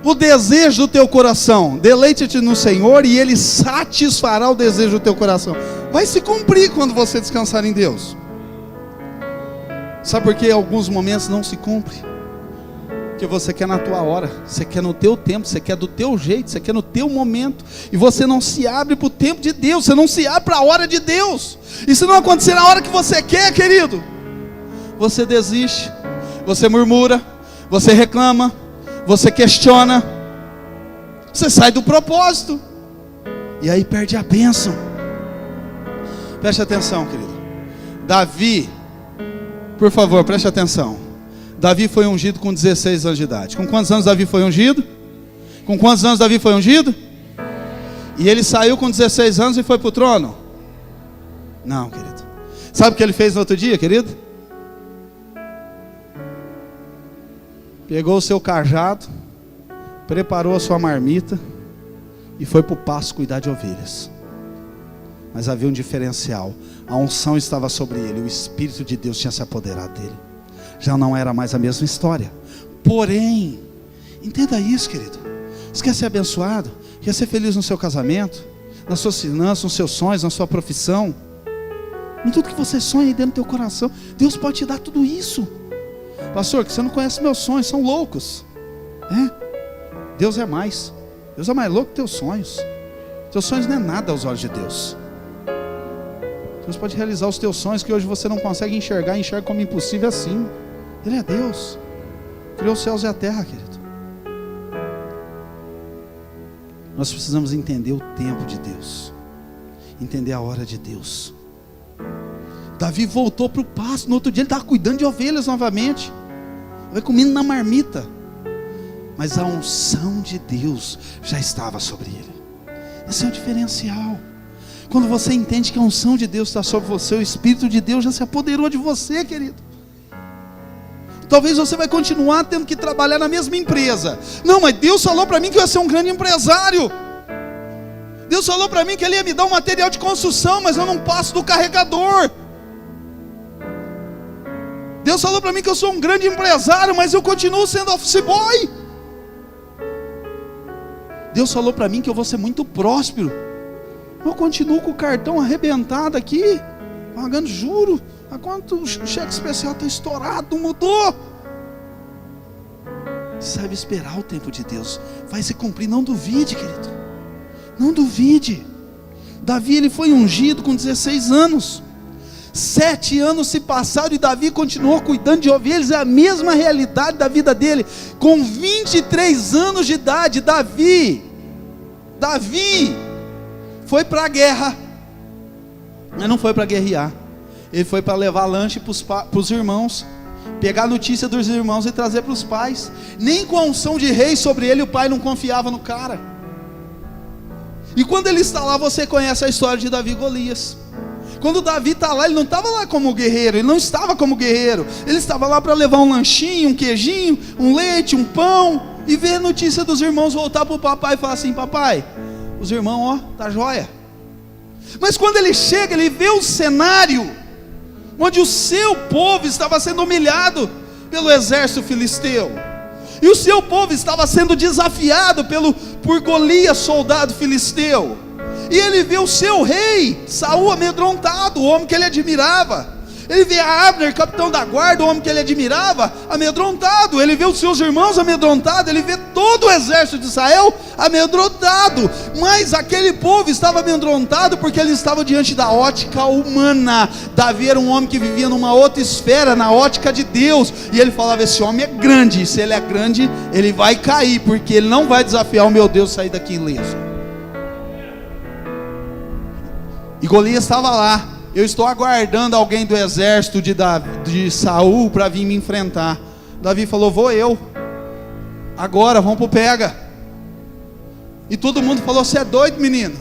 o desejo do teu coração. Deleite-te no Senhor e Ele satisfará o desejo do teu coração. Vai se cumprir quando você descansar em Deus. Sabe por que em alguns momentos não se cumpre? Porque você quer na tua hora, você quer no teu tempo, você quer do teu jeito, você quer no teu momento, e você não se abre para o tempo de Deus, você não se abre para a hora de Deus. E se não acontecer na hora que você quer, querido, você desiste, você murmura, você reclama, você questiona, você sai do propósito, e aí perde a bênção. Preste atenção, querido. Davi, por favor, preste atenção. Davi foi ungido com 16 anos de idade. Com quantos anos Davi foi ungido? Com quantos anos Davi foi ungido? E ele saiu com 16 anos e foi para o trono? Não, querido. Sabe o que ele fez no outro dia, querido? Pegou o seu cajado, preparou a sua marmita e foi para o pasto cuidar de ovelhas. Mas havia um diferencial. A unção estava sobre ele, o Espírito de Deus tinha se apoderado dele. Já não era mais a mesma história. Porém, entenda isso, querido. Você quer ser abençoado? Quer ser feliz no seu casamento, nas suas finanças, nos seus sonhos, na sua profissão, em tudo que você sonha aí dentro do teu coração? Deus pode te dar tudo isso. Pastor, que você não conhece meus sonhos, são loucos. Deus é mais. Deus é mais louco que teus sonhos. Teus sonhos não é nada aos olhos de Deus. Deus pode realizar os teus sonhos que hoje você não consegue enxergar, enxerga como impossível assim. Ele é Deus. Criou os céus e a terra, querido. Nós precisamos entender o tempo de Deus, entender a hora de Deus. Davi voltou para o pasto. No outro dia ele estava cuidando de ovelhas novamente, vai comendo na marmita. Mas a unção de Deus já estava sobre ele. Esse é o diferencial. Quando você entende que a unção de Deus está sobre você, o Espírito de Deus já se apoderou de você, querido. Talvez você vai continuar tendo que trabalhar na mesma empresa. Não, mas Deus falou para mim que eu ia ser um grande empresário. Deus falou para mim que Ele ia me dar um material de construção, mas eu não passo do carregador. Deus falou para mim que eu sou um grande empresário, mas eu continuo sendo office boy. Deus falou para mim que eu vou ser muito próspero. Eu continuo com o cartão arrebentado aqui, pagando juro. Há quanto o cheque especial está estourado, não mudou. Sabe esperar o tempo de Deus, vai se cumprir, não duvide, querido. Não duvide. Davi, ele foi ungido com 16 anos. 7 anos se passaram e Davi continuou cuidando de ovelhas. É a mesma realidade da vida dele. Com 23 anos de idade, Davi foi para a guerra, mas não foi para guerrear. Ele foi para levar lanche para os irmãos, pegar a notícia dos irmãos e trazer para os pais. Nem com a unção de rei sobre ele, o pai não confiava no cara. E quando ele está lá, você conhece a história de Davi e Golias. Quando Davi está lá, ele não estava lá como guerreiro, ele não estava como guerreiro, ele estava lá para levar um lanchinho, um queijinho, um leite, um pão, e ver a notícia dos irmãos, voltar para o papai e falar assim: papai, os irmãos, tá joia. Mas quando ele chega, ele vê o cenário onde o seu povo estava sendo humilhado pelo exército filisteu, e o seu povo estava sendo desafiado por Golias, soldado filisteu. E ele vê o seu rei Saul amedrontado, o homem que ele admirava. Ele vê a Abner, capitão da guarda, o homem que ele admirava, amedrontado. Ele vê os seus irmãos amedrontados. Ele vê todo o exército de Israel amedrontado. Mas aquele povo estava amedrontado porque ele estava diante da ótica humana. Davi era um homem que vivia numa outra esfera, na ótica de Deus. E ele falava: esse homem é grande. E se ele é grande, ele vai cair, porque ele não vai desafiar o meu Deus a sair daqui ileso. E Golias estava lá. Eu estou aguardando alguém do exército de Saul para vir me enfrentar. Davi falou: vou eu. Agora, vamos para o pega. E todo mundo falou: você é doido, menino?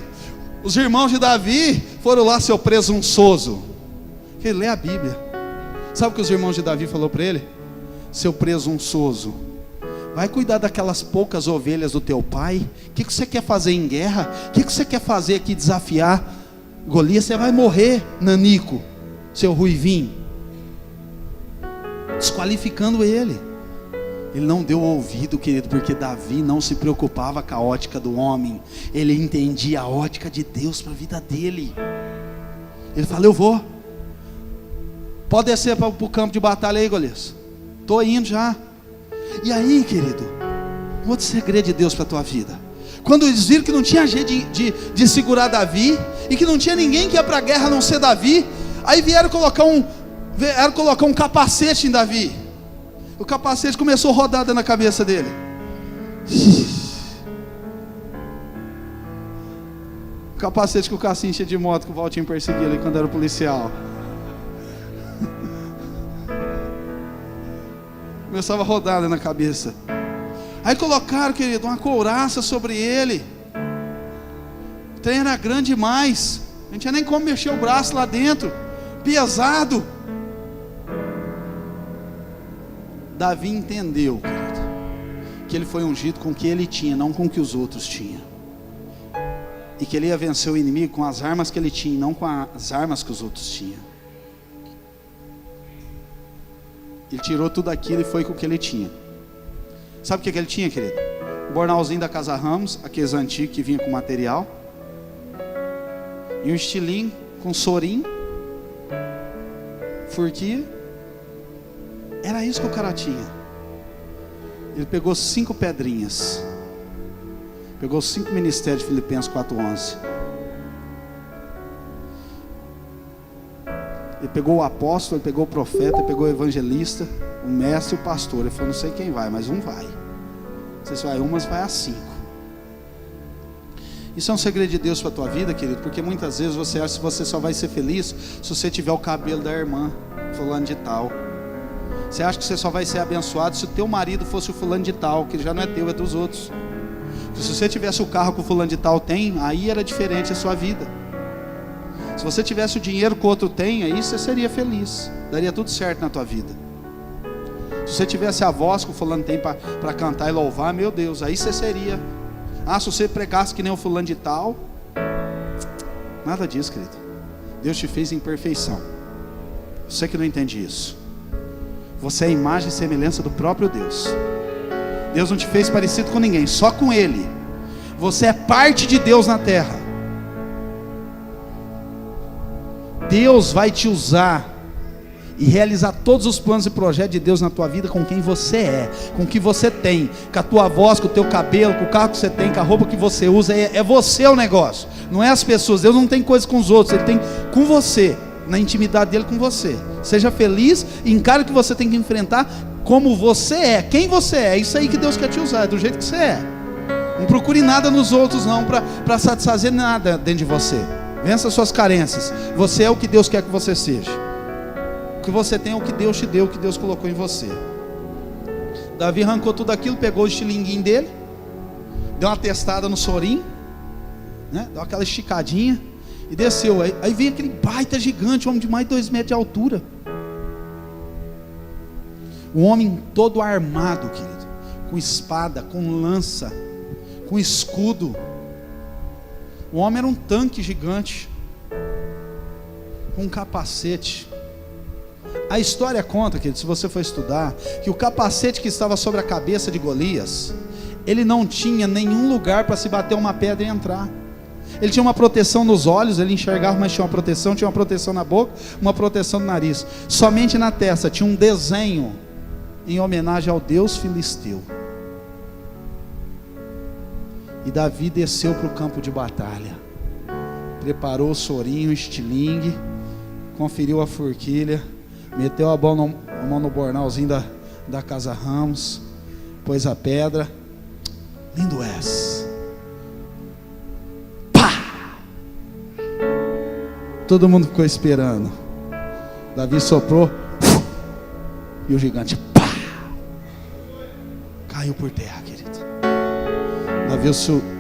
Os irmãos de Davi foram lá, seu presunçoso. Ele lê a Bíblia. Sabe o que os irmãos de Davi falaram para ele? Seu presunçoso, vai cuidar daquelas poucas ovelhas do teu pai? O que você quer fazer em guerra? O que você quer fazer aqui, desafiar Golias? Você vai morrer, nanico, seu ruivinho. Desqualificando ele. Ele não deu ouvido, querido, porque Davi não se preocupava com a ótica do homem. Ele entendia a ótica de Deus para a vida dele. Ele falou: eu vou. Pode descer para o campo de batalha aí, Golias. Estou indo já. E aí, querido, um outro segredo de Deus para a tua vida. Quando eles viram que não tinha jeito de segurar Davi, e que não tinha ninguém que ia para a guerra a não ser Davi, aí vieram colocar Vieram colocar um capacete em Davi. O capacete começou a rodar dentro da cabeça dele. O capacete que o Cassim tinha de moto, que o Valtinho perseguia ali quando era policial. Começava a rodar dentro da cabeça. Aí colocaram, querido, uma couraça sobre ele. O trem era grande demais. Não tinha nem como mexer o braço lá dentro. Pesado. Davi entendeu, querido, que ele foi ungido com o que ele tinha, não com o que os outros tinham. E que ele ia vencer o inimigo com as armas que ele tinha, não com as armas que os outros tinham. Ele tirou tudo aquilo e foi com o que ele tinha. Sabe o que ele tinha, querido? O bornalzinho da Casa Ramos, aqueles antigos que vinha com material. E um estilinho com sorim, forquilha. Era isso que o cara tinha. Ele pegou 5 pedrinhas. Pegou 5 ministérios de Filipenses 4:11. Ele pegou o apóstolo, ele pegou o profeta, ele pegou o evangelista, o mestre e o pastor. Ele falou, não sei quem vai, mas um vai. Não sei se vai um, mas vai a 5. Isso é um segredo de Deus para a tua vida, querido, porque muitas vezes você acha que você só vai ser feliz se você tiver o cabelo da irmã fulano de tal. Você acha que você só vai ser abençoado se o teu marido fosse o fulano de tal, que já não é teu, é dos outros. Se você tivesse o carro que o fulano de tal tem, aí era diferente a sua vida. Se você tivesse o dinheiro que o outro tem, aí você seria feliz, daria tudo certo na tua vida. Se você tivesse a voz que o fulano tem para cantar e louvar, meu Deus, aí você seria. Se você pregasse que nem o fulano de tal, nada disso, querido. Deus te fez em perfeição. Você que não entende isso, você é a imagem e semelhança do próprio Deus. Deus não te fez parecido com ninguém, só com Ele. Você é parte de Deus na terra. Deus vai te usar e realizar todos os planos e projetos de Deus na tua vida com quem você é, com o que você tem, com a tua voz, com o teu cabelo, com o carro que você tem, com a roupa que você usa. É você o negócio, não é as pessoas. Deus não tem coisa com os outros, Ele tem com você, na intimidade dele com você. Seja feliz e encare o que você tem que enfrentar como você é, quem você é. É isso aí que Deus quer te usar, é do jeito que você é. Não procure nada nos outros não, para satisfazer nada dentro de você. Vença suas carências. Você é o que Deus quer que você seja. O que você tem é o que Deus te deu, o que Deus colocou em você. Davi arrancou tudo aquilo, pegou o estilinguinho dele, deu uma testada no sorim, né? Deu aquela esticadinha e desceu. Aí veio aquele baita gigante, um homem de mais de 2 metros de altura. Um homem todo armado, querido, com espada, com lança, com escudo. O homem era um tanque gigante, com um capacete. A história conta, querido, se você for estudar, que o capacete que estava sobre a cabeça de Golias, ele não tinha nenhum lugar para se bater uma pedra e entrar. Ele tinha uma proteção nos olhos, ele enxergava, mas tinha uma proteção na boca, uma proteção no nariz. Somente na testa tinha um desenho em homenagem ao Deus filisteu. E Davi desceu para o campo de batalha, preparou o sorinho, o estilingue, conferiu a forquilha, meteu a mão no bornalzinho da Casa Ramos, pôs a pedra. Lindo és. Pá! Todo mundo ficou esperando. Davi soprou, e o gigante, pá! Caiu por terra, querido.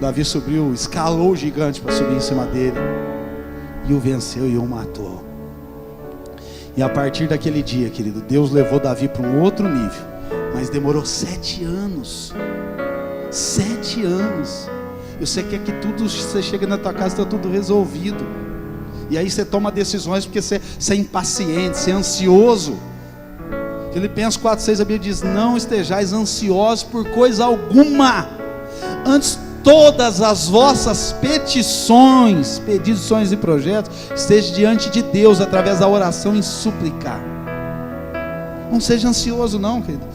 Davi subiu, escalou o gigante para subir em cima dele, e o venceu e o matou. E a partir daquele dia, querido, Deus levou Davi para um outro nível, mas demorou 7 anos. 7 anos. E você quer que tudo, você chega na tua casa, está tudo resolvido, e aí você toma decisões porque você é impaciente, você é ansioso. Filipenses 4:6, a Bíblia diz: não estejais ansiosos por coisa alguma, antes todas as vossas petições, pedidos, sonhos e projetos estejam diante de Deus através da oração e suplicar. Não seja ansioso não, querido.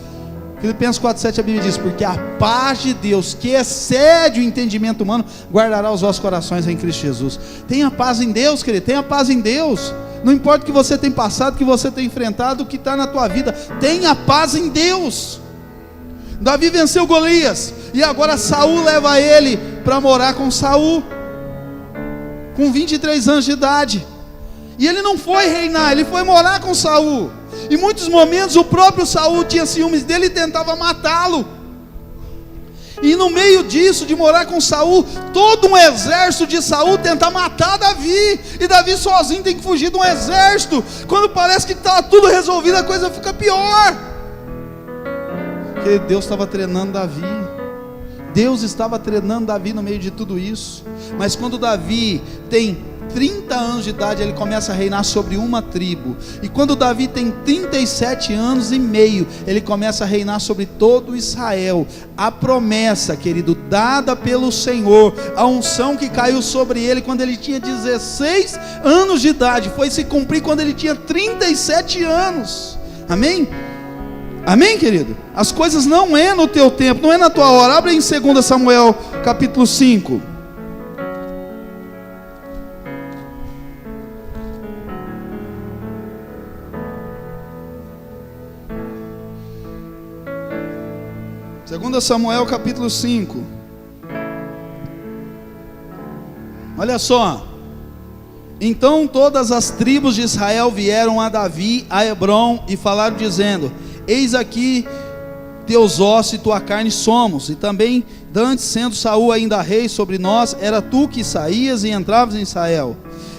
Filipenses 4:7, a Bíblia diz: porque a paz de Deus, que excede o entendimento humano, guardará os vossos corações em Cristo Jesus. Tenha paz em Deus, querido, tenha paz em Deus. Não importa o que você tem passado, o que você tem enfrentado, o que está na tua vida, tenha paz em Deus. Davi venceu Golias, e agora Saul leva ele para morar com Saul, com 23 anos de idade. E ele não foi reinar, ele foi morar com Saul. Em muitos momentos o próprio Saul tinha ciúmes dele e tentava matá-lo. E no meio disso, de morar com Saul, todo um exército de Saul tenta matar Davi, e Davi sozinho tem que fugir de um exército. Quando parece que está tudo resolvido, a coisa fica pior, porque Deus estava treinando Davi. Deus estava treinando Davi no meio de tudo isso. Mas quando Davi tem 30 anos de idade, ele começa a reinar sobre uma tribo. E quando Davi tem 37 anos e meio, ele começa a reinar sobre todo Israel. A promessa, querido, dada pelo Senhor, a unção que caiu sobre ele quando ele tinha 16 anos de idade, foi se cumprir quando ele tinha 37 anos. Amém? Amém, querido? As coisas não é no teu tempo, não é na tua hora. Abre em 2 Samuel capítulo 5. Segunda Samuel capítulo 5. Olha só. Então todas as tribos de Israel vieram a Davi, a Hebrom, e falaram dizendo: eis aqui teus ossos e tua carne somos. E também dantes, sendo Saul ainda rei sobre nós, era tu que saías e entravas em Israel.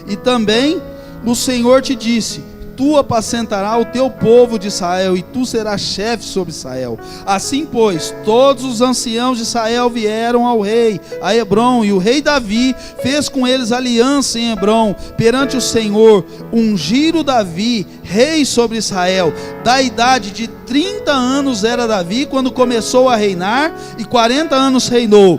E também o Senhor te disse: tu apacentarás o teu povo de Israel, e tu serás chefe sobre Israel. Assim pois, todos os anciãos de Israel vieram ao rei, a Hebrom, e o rei Davi fez com eles aliança em Hebrom, perante o Senhor. Ungiram Davi rei sobre Israel. Da idade de 30 anos era Davi quando começou a reinar, e 40 anos reinou.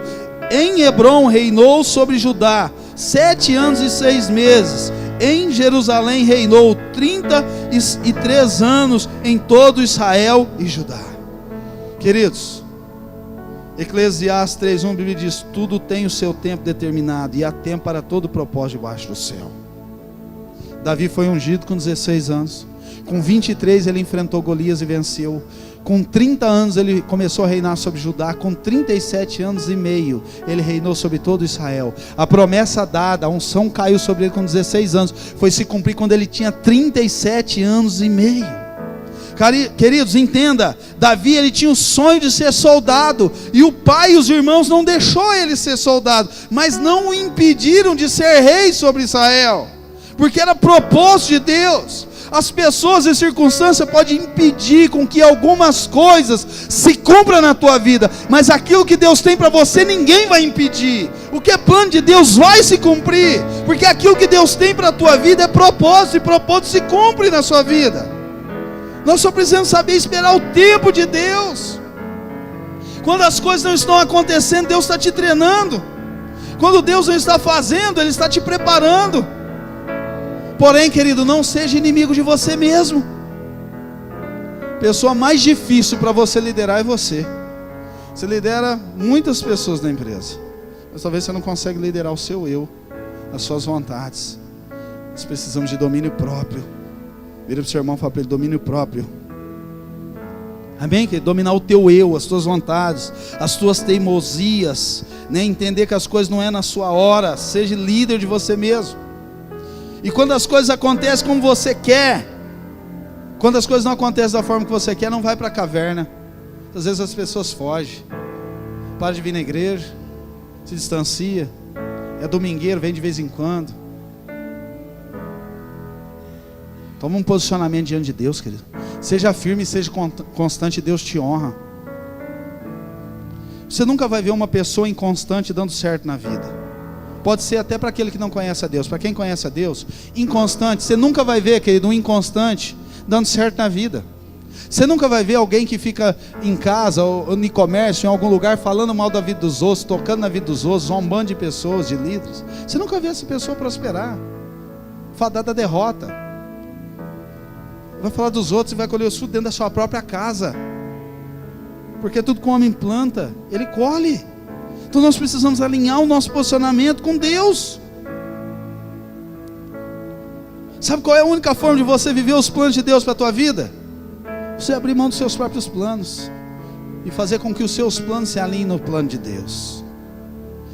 Em Hebrom reinou sobre Judá 7 anos e 6 meses. Em Jerusalém reinou 33 anos em todo Israel e Judá. Queridos, Eclesiastes 3:1, a Bíblia diz: tudo tem o seu tempo determinado, e há tempo para todo propósito debaixo do céu. Davi foi ungido com 16 anos. Com 23 ele enfrentou Golias e venceu. Com 30 anos ele começou a reinar sobre Judá. Com 37 anos e meio ele reinou sobre todo Israel. A promessa dada, a unção caiu sobre ele com 16 anos, foi se cumprir quando ele tinha 37 anos e meio. Queridos, entenda, Davi ele tinha o sonho de ser soldado, e o pai e os irmãos não deixou ele ser soldado, mas não o impediram de ser rei sobre Israel, porque era propósito de Deus. As pessoas e circunstâncias podem impedir com que algumas coisas se cumpram na tua vida, mas aquilo que Deus tem para você, ninguém vai impedir. O que é plano de Deus vai se cumprir, porque aquilo que Deus tem para a tua vida é propósito, e propósito se cumpre na sua vida. Nós só precisamos saber esperar o tempo de Deus. Quando as coisas não estão acontecendo, Deus está te treinando. Quando Deus não está fazendo, Ele está te preparando. Porém, querido, não seja inimigo de você mesmo. A pessoa mais difícil para você liderar é você. Você lidera muitas pessoas na empresa, mas talvez você não consiga liderar o seu eu, as suas vontades. Nós precisamos de domínio próprio. Vira para o seu irmão e fala para ele: domínio próprio. Amém? Que dominar o teu eu, as tuas vontades, as tuas teimosias, né? Entender que as coisas não é na sua hora. Seja líder de você mesmo. E quando as coisas acontecem como você quer, quando as coisas não acontecem da forma que você quer, não vai para a caverna. Às vezes as pessoas fogem, para de vir na igreja, se distancia, é domingueiro, vem de vez em quando. Toma um posicionamento diante de Deus, querido. Seja firme, seja constante, Deus te honra. Você nunca vai ver uma pessoa inconstante dando certo na vida. Pode ser até para aquele que não conhece a Deus. Para quem conhece a Deus, inconstante, você nunca vai ver, querido, um inconstante dando certo na vida. Você nunca vai ver alguém que fica em casa ou no comércio, em algum lugar, falando mal da vida dos outros, tocando na vida dos outros, zombando de pessoas, de líderes. Você nunca vê essa pessoa prosperar, fadada à derrota. Vai falar dos outros e vai colher o fruto dentro da sua própria casa, porque tudo que o homem planta, ele colhe. Então nós precisamos alinhar o nosso posicionamento com Deus. Sabe qual é a única forma de você viver os planos de Deus para a tua vida? Você abrir mão dos seus próprios planos e fazer com que os seus planos se alinhem no plano de Deus.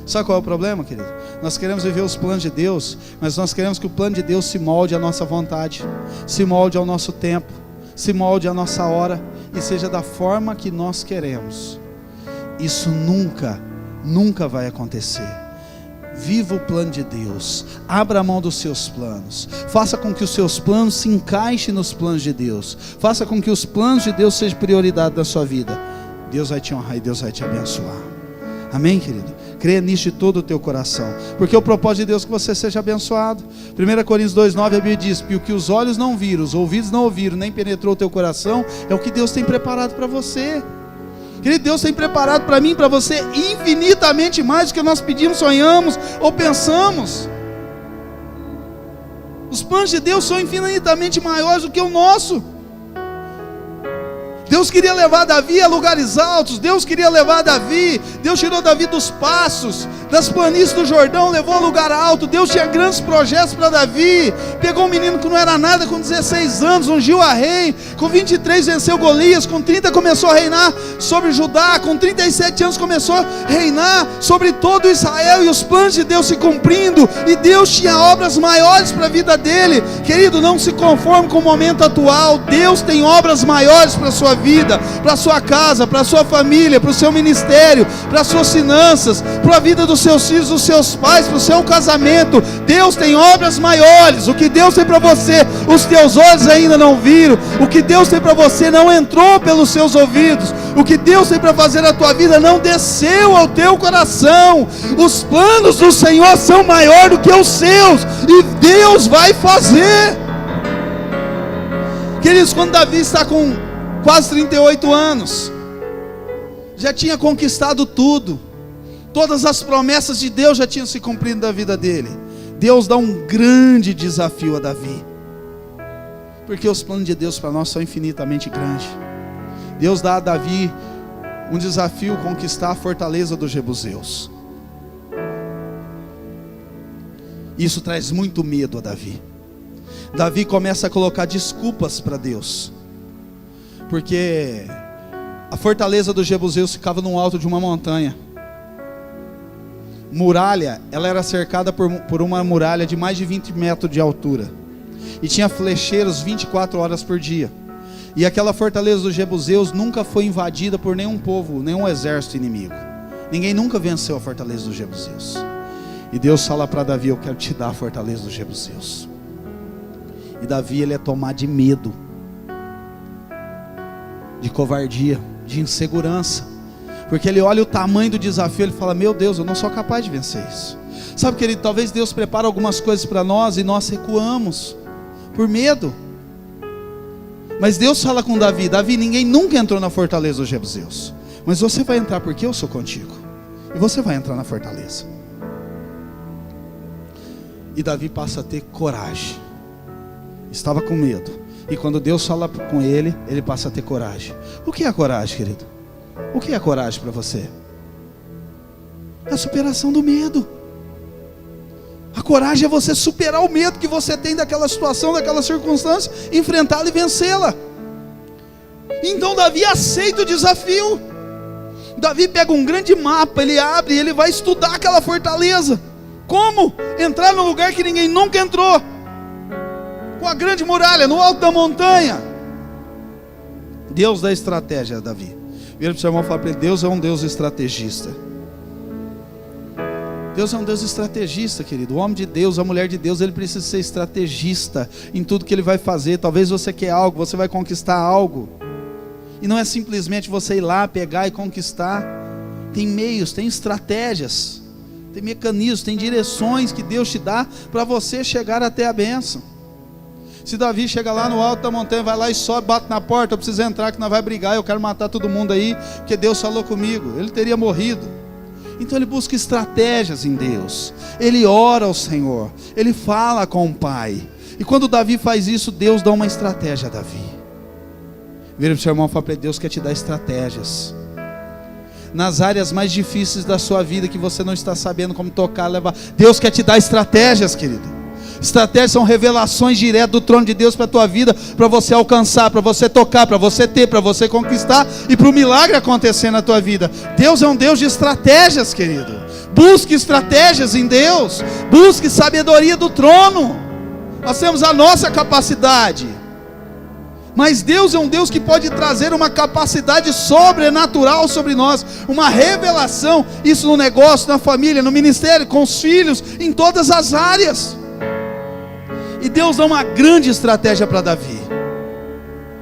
Sabe qual é o problema, querido? Nós queremos viver os planos de Deus, mas nós queremos que o plano de Deus se molde à nossa vontade, se molde ao nosso tempo, se molde à nossa hora e seja da forma que nós queremos. Isso nunca vai acontecer. Viva o plano de Deus, abra mão dos seus planos, faça com que os seus planos se encaixem nos planos de Deus, faça com que os planos de Deus sejam prioridade da sua vida. Deus vai te honrar e Deus vai te abençoar. Amém, querido? Creia nisso de todo o teu coração, porque o propósito de Deus é que você seja abençoado. 1 Coríntios 2,9, a Bíblia diz que o que os olhos não viram, os ouvidos não ouviram, nem penetrou o teu coração, é o que Deus tem preparado para você. Querido, Deus tem preparado para mim e para você infinitamente mais do que nós pedimos, sonhamos ou pensamos. Os planos de Deus são infinitamente maiores do que o nosso. Deus queria levar Davi a lugares altos, Deus queria levar Davi, Deus tirou Davi dos passos, das planícies do Jordão, levou a lugar alto. Deus tinha grandes projetos para Davi. Pegou um menino que não era nada, com 16 anos, ungiu a rei, com 23 venceu Golias, com 30 começou a reinar sobre Judá, com 37 anos começou a reinar sobre todo Israel, e os planos de Deus se cumprindo, e Deus tinha obras maiores para a vida dele. Querido, não se conforme com o momento atual. Deus tem obras maiores para a sua vida, para a sua casa, para a sua família, para o seu ministério, para as suas finanças, para a vida dos seus filhos, dos seus pais, para o seu casamento. Deus tem obras maiores. O que Deus tem para você, os teus olhos ainda não viram. O que Deus tem para você não entrou pelos seus ouvidos. O que Deus tem para fazer na tua vida não desceu ao teu coração. Os planos do Senhor são maiores do que os seus, e Deus vai fazer. Queridos, quando Davi está com quase 38 anos, já tinha conquistado tudo, todas as promessas de Deus já tinham se cumprido da vida dele. Deus dá um grande desafio a Davi, porque os planos de Deus para nós são infinitamente grandes. Deus dá a Davi um desafio: conquistar a fortaleza dos jebuseus. Isso traz muito medo a Davi. Davi começa a colocar desculpas para Deus, porque a fortaleza dos jebuseus ficava no alto de uma montanha. Muralha, ela era cercada por uma muralha de mais de 20 metros de altura, e tinha flecheiros 24 horas por dia. E aquela fortaleza dos jebuseus nunca foi invadida por nenhum povo, nenhum exército inimigo. Ninguém nunca venceu a fortaleza dos jebuseus. E Deus fala para Davi: eu quero te dar a fortaleza dos jebuseus. E Davi, ele é tomado de medo, de covardia, de insegurança, porque ele olha o tamanho do desafio, ele fala: meu Deus, eu não sou capaz de vencer isso. Sabe, querido, talvez Deus prepara algumas coisas para nós e nós recuamos por medo. Mas Deus fala com Davi: Davi, ninguém nunca entrou na fortaleza dos jebuseus, mas você vai entrar porque eu sou contigo, e você vai entrar na fortaleza. E Davi passa a ter coragem. Estava com medo, e quando Deus fala com ele, ele passa a ter coragem. O que é a coragem, querido? O que é a coragem para você? É a superação do medo. A coragem é você superar o medo que você tem daquela situação, daquela circunstância, enfrentá-la e vencê-la. Então Davi aceita o desafio. Davi pega um grande mapa, ele abre e ele vai estudar aquela fortaleza. Como entrar num lugar que ninguém nunca entrou, com a grande muralha no alto da montanha. Deus dá estratégia a Davi. Vira para o seu irmão e fala para ele: Deus é um Deus estrategista. Deus é um Deus estrategista, querido. O homem de Deus, a mulher de Deus, ele precisa ser estrategista em tudo que ele vai fazer. Talvez você quer algo, você vai conquistar algo, e não é simplesmente você ir lá, pegar e conquistar. Tem meios, tem estratégias, tem mecanismos, tem direções que Deus te dá para você chegar até a bênção. Se Davi chega lá no alto da montanha, vai lá e sobe, bate na porta: eu preciso entrar que nós vai brigar, eu quero matar todo mundo aí, porque Deus falou comigo, ele teria morrido. Então ele busca estratégias em Deus, ele ora ao Senhor, ele fala com o Pai. E quando Davi faz isso, Deus dá uma estratégia a Davi. Vira para o seu irmão e fala para ele: Deus quer te dar estratégias nas áreas mais difíceis da sua vida, que você não está sabendo como tocar, levar. Deus quer te dar estratégias, querido. Estratégias são revelações diretas do trono de Deus para a tua vida, para você alcançar, para você tocar, para você ter, para você conquistar e para o milagre acontecer na tua vida. Deus é um Deus de estratégias, querido. Busque estratégias em Deus, busque sabedoria do trono. Nós temos a nossa capacidade, mas Deus é um Deus que pode trazer uma capacidade sobrenatural sobre nós, uma revelação, isso no negócio, na família, no ministério, com os filhos, em todas as áreas. E Deus dá uma grande estratégia para Davi,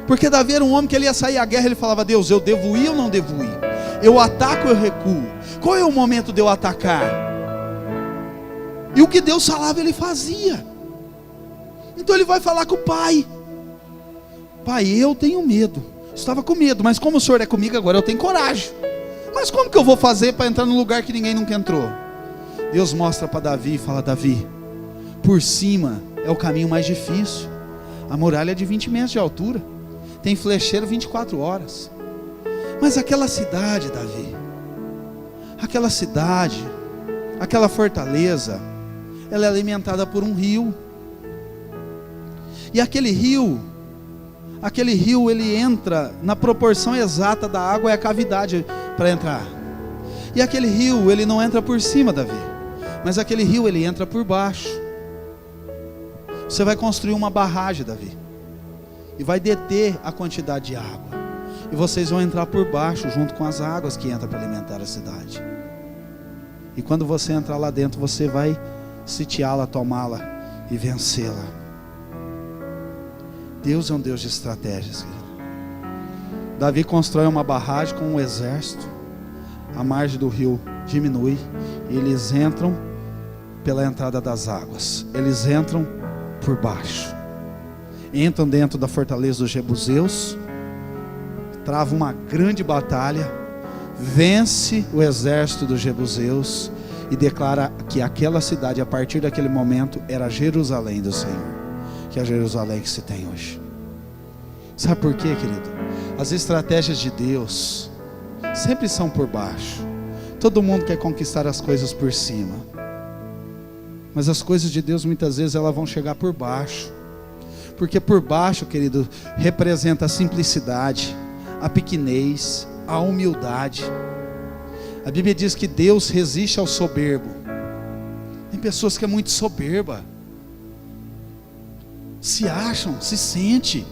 porque Davi era um homem que ele ia sair à guerra, ele falava: Deus, eu devo ir ou não devo ir? Eu ataco ou eu recuo? Qual é o momento de eu atacar? E o que Deus falava ele fazia. Então ele vai falar com o pai: Pai, eu tenho medo. Estava com medo, mas como o Senhor é comigo agora, eu tenho coragem. Mas como que eu vou fazer para entrar num lugar que ninguém nunca entrou? Deus mostra para Davi e fala: Davi, por cima é o caminho mais difícil. A muralha é de 20 metros de altura, tem flecheiro 24 horas. Mas aquela cidade, Davi, aquela cidade, aquela fortaleza, ela é alimentada por um rio. E aquele rio ele entra na proporção exata da água, é a cavidade para entrar. E aquele rio ele não entra por cima, Davi, mas aquele rio ele entra por baixo. Você vai construir uma barragem, Davi, e vai deter a quantidade de água, e vocês vão entrar por baixo junto com as águas que entram para alimentar a cidade. E quando você entrar lá dentro, você vai sitiá-la, tomá-la e vencê-la. Deus é um Deus de estratégias, querido. Davi constrói uma barragem com um exército. A margem do rio diminui e eles entram pela entrada das águas. Eles entram por baixo, entram dentro da fortaleza dos jebuseus, travam uma grande batalha, vence o exército dos jebuseus e declara que aquela cidade, a partir daquele momento, era Jerusalém do Senhor, que é a Jerusalém que se tem hoje. Sabe por quê, querido? As estratégias de Deus sempre são por baixo. Todo mundo quer conquistar as coisas por cima, mas as coisas de Deus muitas vezes elas vão chegar por baixo, porque por baixo, querido, representa a simplicidade, a pequenez, a humildade. A Bíblia diz que Deus resiste ao soberbo. Tem pessoas que é muito soberba, se acham, se sente.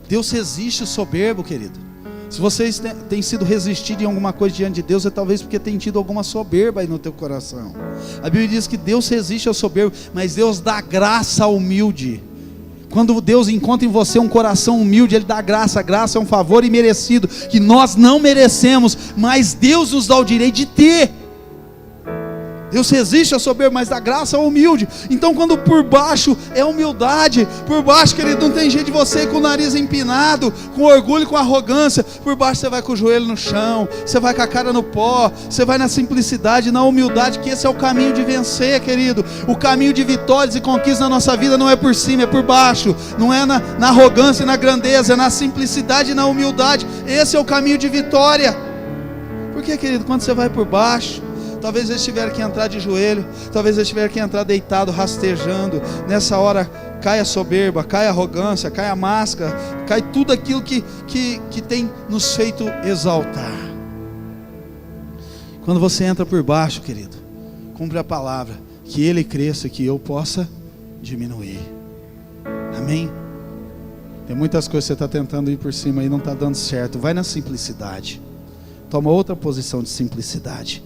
Deus resiste o soberbo, querido. Se vocês têm sido resistidos em alguma coisa diante de Deus, é talvez porque tem tido alguma soberba aí no teu coração. A Bíblia diz que Deus resiste ao soberbo, mas Deus dá graça ao humilde. Quando Deus encontra em você um coração humilde, Ele dá graça. A graça é um favor imerecido, que nós não merecemos, mas Deus nos dá o direito de ter. Deus resiste ao soberbo, mas dá graça ao humilde. Então quando por baixo é humildade, por baixo, querido, não tem jeito de você ir com o nariz empinado, com orgulho, com arrogância. Por baixo você vai com o joelho no chão, você vai com a cara no pó, você vai na simplicidade, na humildade, que esse é o caminho de vencer, querido. O caminho de vitórias e conquistas na nossa vida não é por cima, é por baixo. Não é na arrogância e na grandeza, é na simplicidade e na humildade. Esse é o caminho de vitória. Porque, querido, quando você vai por baixo, talvez eles tiveram que entrar de joelho, talvez eles tiveram que entrar deitado, rastejando. Nessa hora cai a soberba, cai a arrogância, cai a máscara, cai tudo aquilo que tem nos feito exaltar. Quando você entra por baixo, querido, cumpre a palavra, que Ele cresça e que eu possa diminuir. Amém? Tem muitas coisas que você está tentando ir por cima e não está dando certo. Vai na simplicidade, toma outra posição de simplicidade.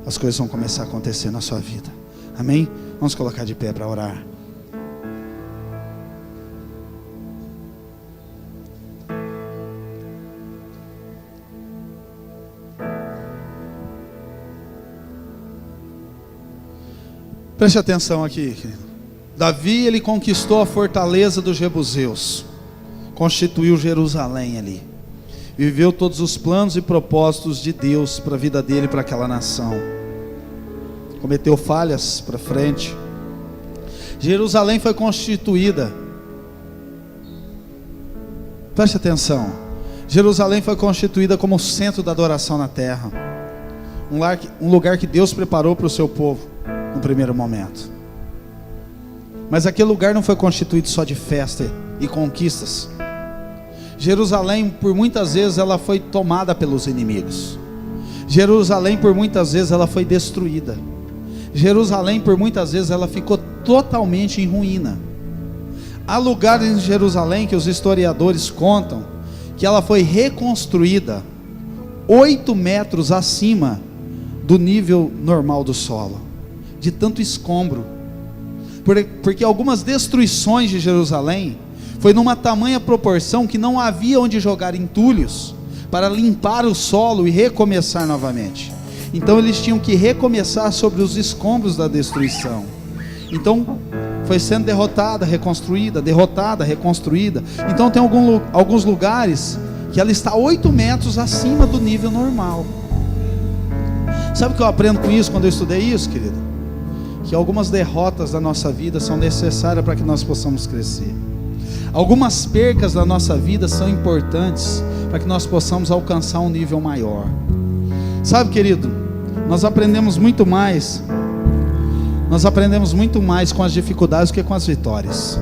As coisas vão começar a acontecer na sua vida. Amém? Vamos colocar de pé para orar. Preste atenção aqui, querido. Davi, ele conquistou a fortaleza dos jebuseus, constituiu Jerusalém ali, viveu todos os planos e propósitos de Deus para a vida dele, para aquela nação. Cometeu falhas para frente. Jerusalém foi constituída. Preste atenção. Jerusalém foi constituída como o centro da adoração na terra. Um lugar que Deus preparou para o seu povo. no primeiro momento. Mas aquele lugar não foi constituído só de festa e conquistas. Jerusalém, por muitas vezes, ela foi tomada pelos inimigos. Jerusalém, por muitas vezes, ela foi destruída. Jerusalém, por muitas vezes, ela ficou totalmente em ruína. Há lugares em Jerusalém que os historiadores contam que ela foi reconstruída 8 metros acima do nível normal do solo, de tanto escombro, porque algumas destruições de Jerusalém foi numa tamanha proporção que não havia onde jogar entulhos para limpar o solo e recomeçar novamente. Então eles tinham que recomeçar sobre os escombros da destruição. Então foi sendo derrotada, reconstruída, derrotada, reconstruída. Então tem alguns lugares que ela está 8 metros acima do nível normal. Sabe o que eu aprendo com isso quando eu estudei isso, querido? Que algumas derrotas da nossa vida são necessárias para que nós possamos crescer. Algumas percas da nossa vida são importantes para que nós possamos alcançar um nível maior. Sabe, querido, nós aprendemos muito mais com as dificuldades do que com as vitórias.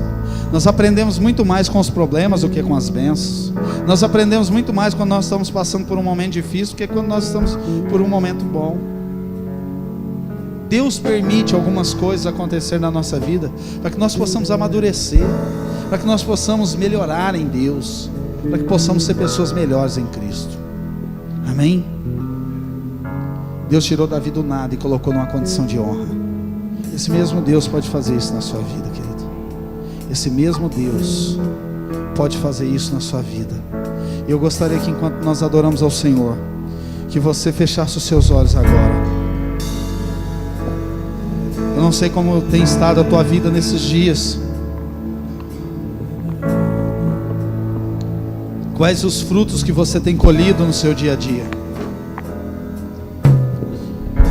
Nós aprendemos muito mais com os problemas do que com as bênçãos. Nós aprendemos muito mais quando nós estamos passando por um momento difícil do que quando nós estamos por um momento bom. Deus permite algumas coisas acontecer na nossa vida para que nós possamos amadurecer, para que nós possamos melhorar em Deus, para que possamos ser pessoas melhores em Cristo. Amém? Deus tirou Davi do nada e colocou numa condição de honra. Esse mesmo Deus pode fazer isso na sua vida, querido. Esse mesmo Deus pode fazer isso na sua vida. Eu gostaria que, enquanto nós adoramos ao Senhor, que você fechasse os seus olhos agora. Eu não sei como tem estado a tua vida nesses dias. Quais os frutos que você tem colhido no seu dia a dia.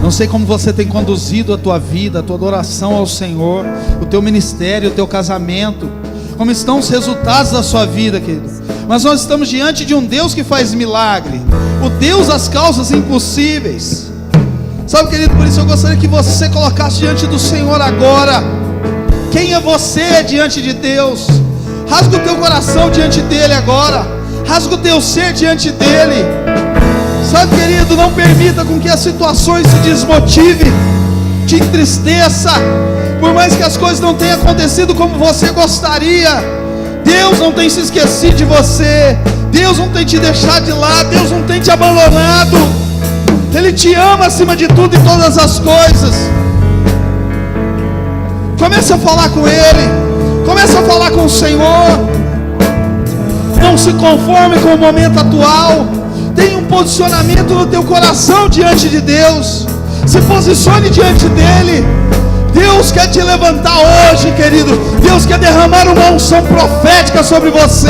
Não sei como você tem conduzido a tua vida, a tua adoração ao Senhor, o teu ministério, o teu casamento, como estão os resultados da sua vida, querido. Mas nós estamos diante de um Deus que faz milagre, o Deus das causas impossíveis. Sabe, querido, por isso eu gostaria que você colocasse diante do Senhor agora. Quem é você diante de Deus? Rasga o teu coração diante dEle agora. Rasga o teu ser diante dEle. Sabe, querido, não permita com que as situações te desmotivem, te entristeça. Por mais que as coisas não tenham acontecido como você gostaria, Deus não tem se esquecido de você. Deus não tem te deixado de lado. Deus não tem te abandonado. Ele te ama acima de tudo e todas as coisas. Comece a falar com Ele. Comece a falar com o Senhor. Não se conforme com o momento atual. Tenha um posicionamento no teu coração diante de Deus. Se posicione diante dEle. Deus quer te levantar hoje, querido. Deus quer derramar uma unção profética sobre você,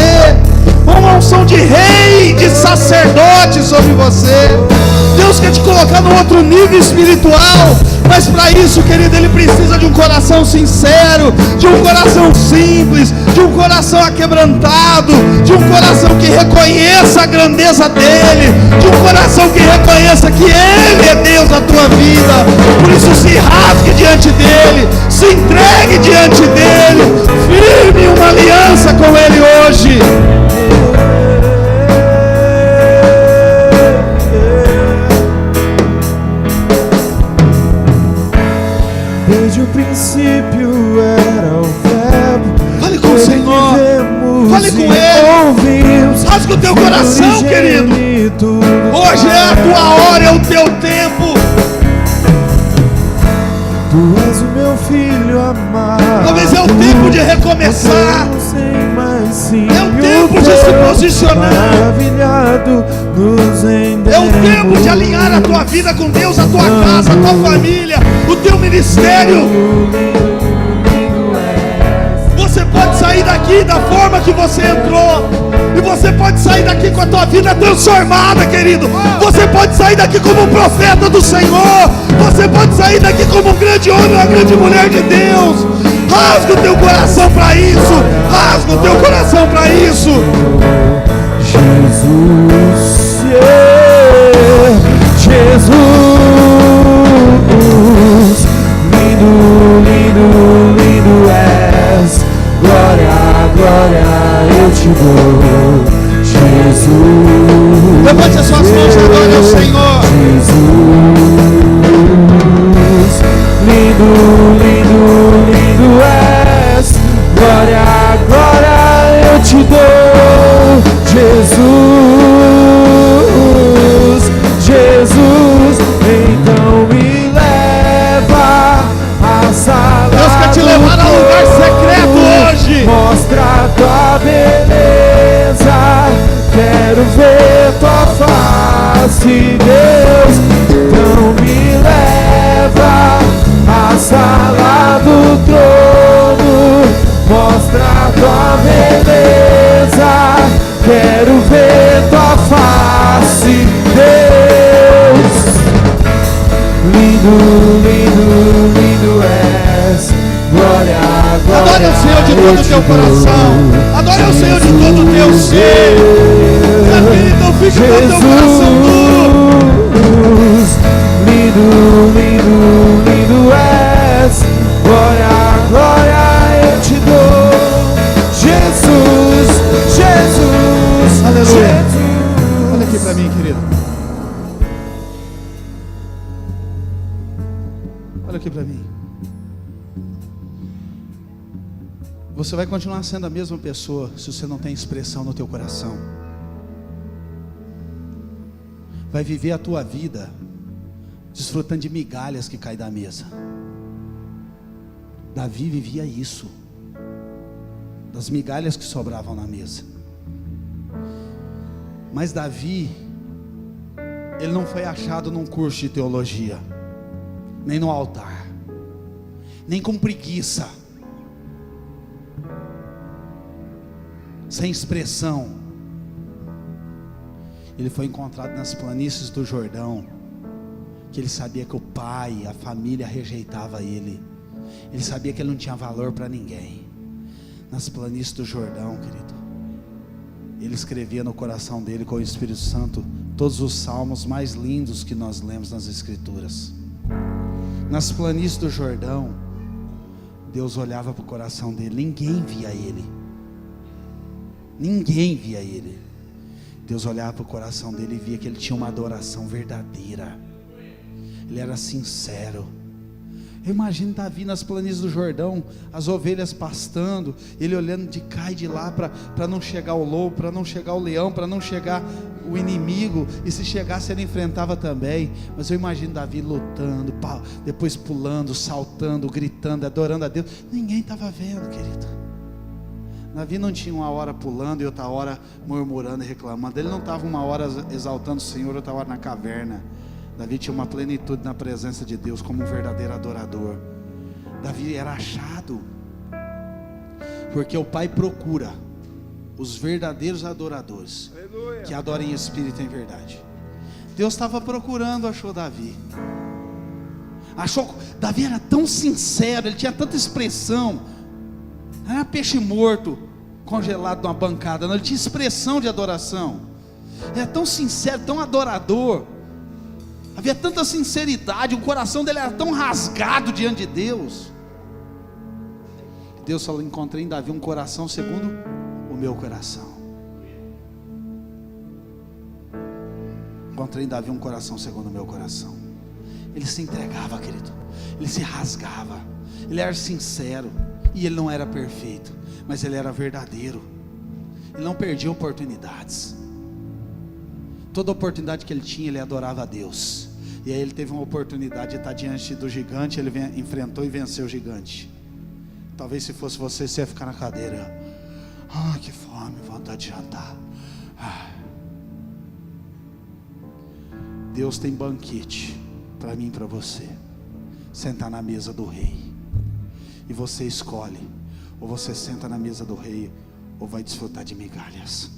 uma unção de rei, de sacerdote sobre você. Deus quer te colocar num outro nível espiritual. Mas para isso, querido, Ele precisa de um coração sincero, de um coração simples, de um coração aquebrantado, de um coração que reconheça a grandeza dEle, de um coração que reconheça que Ele é Deus da tua vida. Por isso, se rasgue diante dEle, se entregue diante dEle, firme uma aliança com Ele hoje. Desde o princípio era o verbo. Fale com o Senhor. Fale com Ele. Rasga o teu coração, querido. Hoje é a tua hora, é o teu tempo. Tu és o meu filho amado. Talvez é o tempo de recomeçar. É o tempo de se posicionar. É o tempo de alinhar a tua vida com Deus, a tua casa, a tua família, o teu ministério. Você pode sair daqui da forma que você entrou. E você pode sair daqui com a tua vida transformada, querido. Você pode sair daqui como um profeta do Senhor. Você pode sair daqui como um grande homem, uma grande mulher de Deus. Rasga o teu coração para isso. Rasga o teu coração para isso. Jesus, Jesus, lindo lindo és. Glória, glória. Adore o Senhor de todo o teu coração. Adore o Senhor de todo o teu ser. Sabe, não fique com o teu coração duro. Lindo és. Glória, glória eu te dou. Jesus, Aleluia. Jesus. Olha aqui para mim, querido. Olha aqui para mim. Você vai continuar sendo a mesma pessoa se você não tem expressão no teu coração. Vai viver a tua vida desfrutando de migalhas que caem da mesa. Davi vivia isso, das migalhas que sobravam na mesa. Mas Davi, ele não foi achado num curso de teologia, nem no altar, nem com preguiça, sem expressão. Ele foi encontrado nas planícies do Jordão, que ele sabia que o pai, a família rejeitava ele. Ele sabia que ele não tinha valor para ninguém. Nas planícies do Jordão, querido, ele escrevia no coração dele com o Espírito Santo todos os salmos mais lindos que nós lemos nas Escrituras. Nas planícies do Jordão, Deus olhava para o coração dele. Ninguém via ele. Ninguém via ele. Deus olhava para o coração dele e via que ele tinha uma adoração verdadeira. Ele era sincero. Eu imagino Davi nas planícies do Jordão, as ovelhas pastando, ele olhando de cá e de lá para não chegar o lobo, para não chegar o leão, para não chegar o inimigo, e se chegasse ele enfrentava também. Mas eu imagino Davi lutando, depois pulando, saltando, gritando, adorando a Deus. Ninguém estava vendo, querido. Davi não tinha uma hora pulando e outra hora murmurando e reclamando. Ele não estava uma hora exaltando o Senhor, outra hora na caverna. Davi tinha uma plenitude na presença de Deus como um verdadeiro adorador. Davi era achado, porque o Pai procura os verdadeiros adoradores, aleluia, que adorem em espírito e em verdade. Deus estava procurando, achou Davi. Davi era tão sincero, ele tinha tanta expressão. Não era peixe morto congelado numa bancada, não, ele tinha expressão de adoração. Ele era tão sincero, tão adorador. Havia tanta sinceridade, o coração dele era tão rasgado diante de Deus. Deus falou: encontrei em Davi um coração segundo o meu coração. Encontrei em Davi um coração segundo o meu coração. Ele se entregava, querido. Ele se rasgava. Ele era sincero. E ele não era perfeito, mas ele era verdadeiro. Ele não perdia oportunidades. Toda oportunidade que ele tinha, ele adorava a Deus. E aí ele teve uma oportunidade de estar diante do gigante. Ele enfrentou e venceu o gigante. Talvez se fosse você ia ficar na cadeira. Que fome, vontade de jantar. Deus tem banquete para mim e para você. Sentar na mesa do rei. E você escolhe, ou você senta na mesa do rei, ou vai desfrutar de migalhas.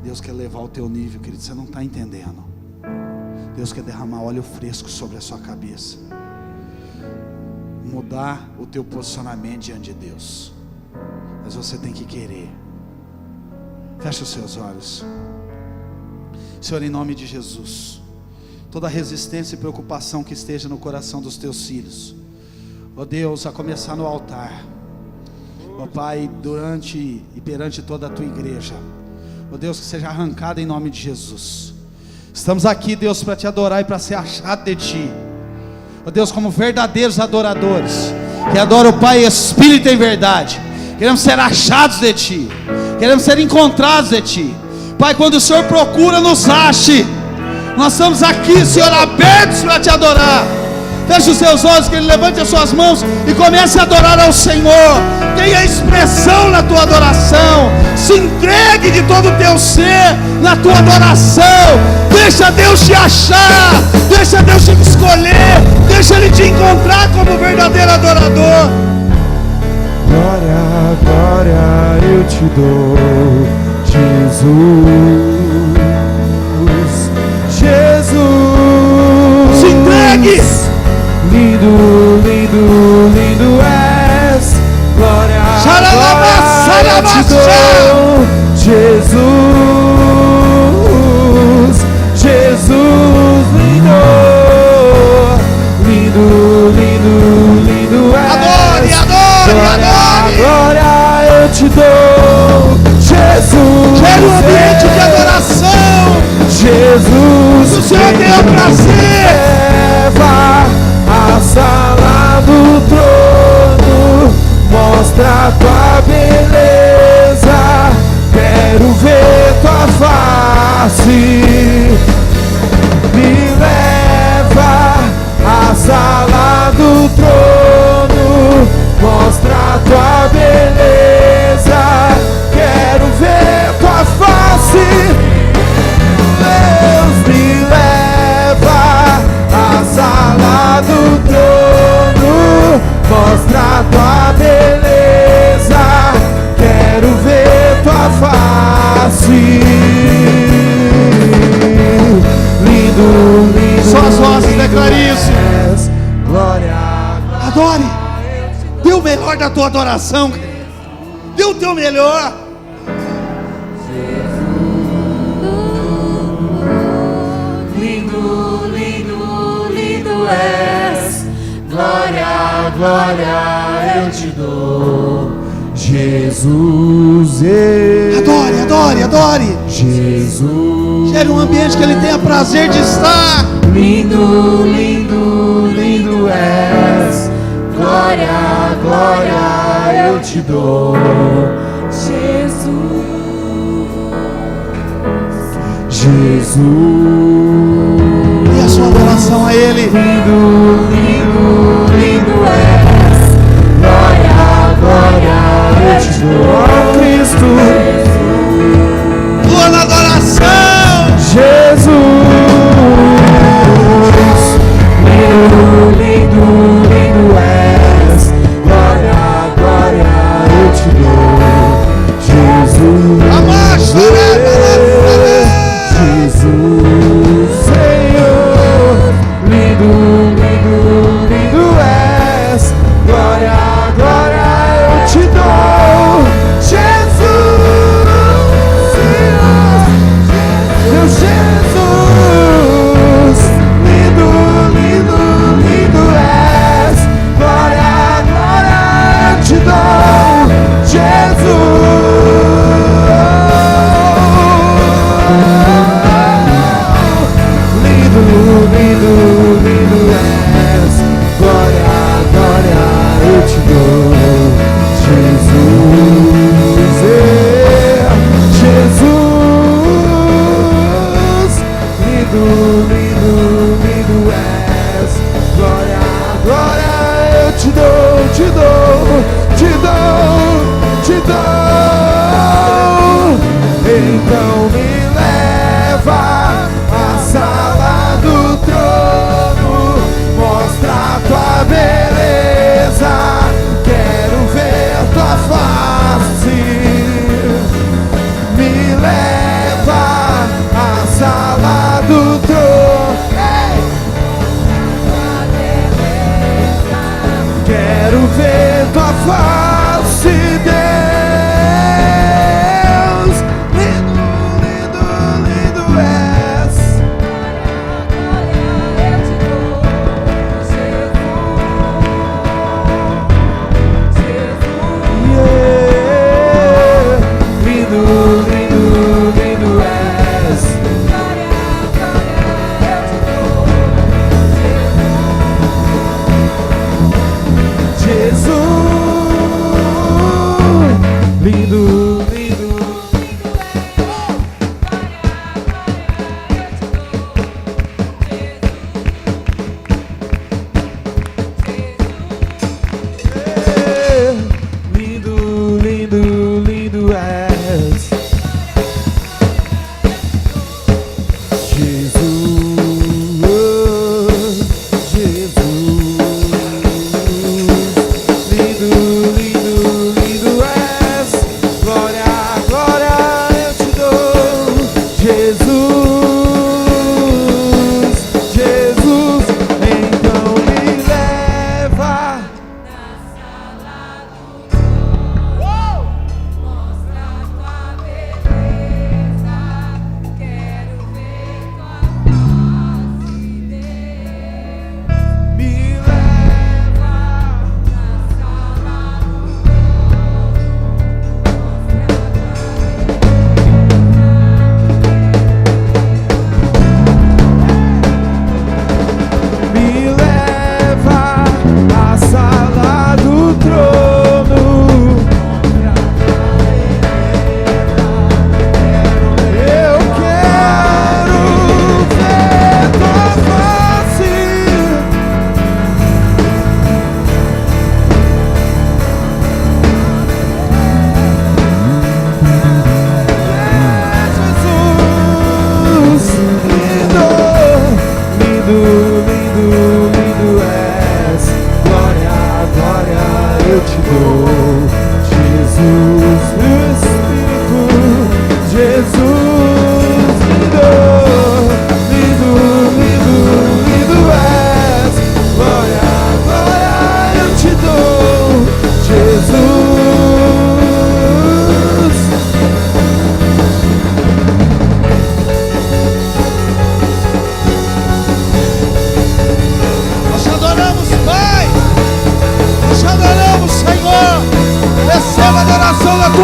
Deus quer levar o teu nível, querido, você não está entendendo. Deus quer derramar óleo fresco sobre a sua cabeça, mudar o teu posicionamento diante de Deus. Mas você tem que querer. Fecha os seus olhos. Senhor, em nome de Jesus, toda resistência e preocupação que esteja no coração dos teus filhos, ó Deus, a começar no altar, ó Pai, durante e perante toda a tua igreja, ó Deus, que seja arrancada em nome de Jesus. Estamos aqui, Deus, para te adorar e para ser achado de ti, ó Deus, como verdadeiros adoradores, que adoram o Pai em espírito e em verdade. Queremos ser achados de ti, queremos ser encontrados de ti, Pai. Quando o Senhor procura, nos ache. Nós estamos aqui, Senhor, abertos para te adorar. Feche os seus olhos, que ele levante as suas mãos e comece a adorar ao Senhor. Tenha expressão na tua adoração. Se entregue de todo o teu ser na tua adoração. Deixa Deus te achar. Deixa Deus te escolher. Deixa Ele te encontrar como verdadeiro adorador. Glória, glória eu te dou, Jesus. Jesus. Se teu prazer. Leva à sala do trono, mostra a tua beleza, quero ver tua face. Me leva à sala do trono, mostra a tua beleza, quero ver tua face. Deus, me leva à sala do trono, mostra a tua beleza, quero ver tua face. Lindo, lindo, Só as vozes lindo declarem isso. és. Glória, Adore. Dê o melhor da tua adoração. Dê o teu melhor. lindo, lindo, lindo és. Glória, glória eu te dou, Jesus. Adore, adore, adore. Jesus. Gere um ambiente que Ele tenha prazer de estar. Lindo, lindo, lindo és. Glória, glória eu te dou, Jesus. Jesus. E a sua adoração a Ele. Lindo, lindo, lindo és. Glória, glória eu te dou, ó Cristo. Tua na adoração. Jesus. Lindo, lindo, lindo és. Glória, glória eu te dou, Jesus. Jesus, Senhor. Lindo, lindo, lindo és. Glória, glória eu te dou, Jesus. Meu Jesus. Lindo, lindo, lindo és. Glória, glória eu te dou, Jesus. Lindo, lindo, lindo és. Glória, glória eu te dou, Jesus. Jesus. Lindo, lindo, lindo és. Glória, glória eu te dou, te dou, te dou, te dou. Então me leva à sala do trono, mostra a tua beleza, quero ver tua face. Me leva à sala do trono, quero ver tua face, Deus. Lindo, lindo, lindo és. Yeah. Lindo, lindo, lindo és. Jesus.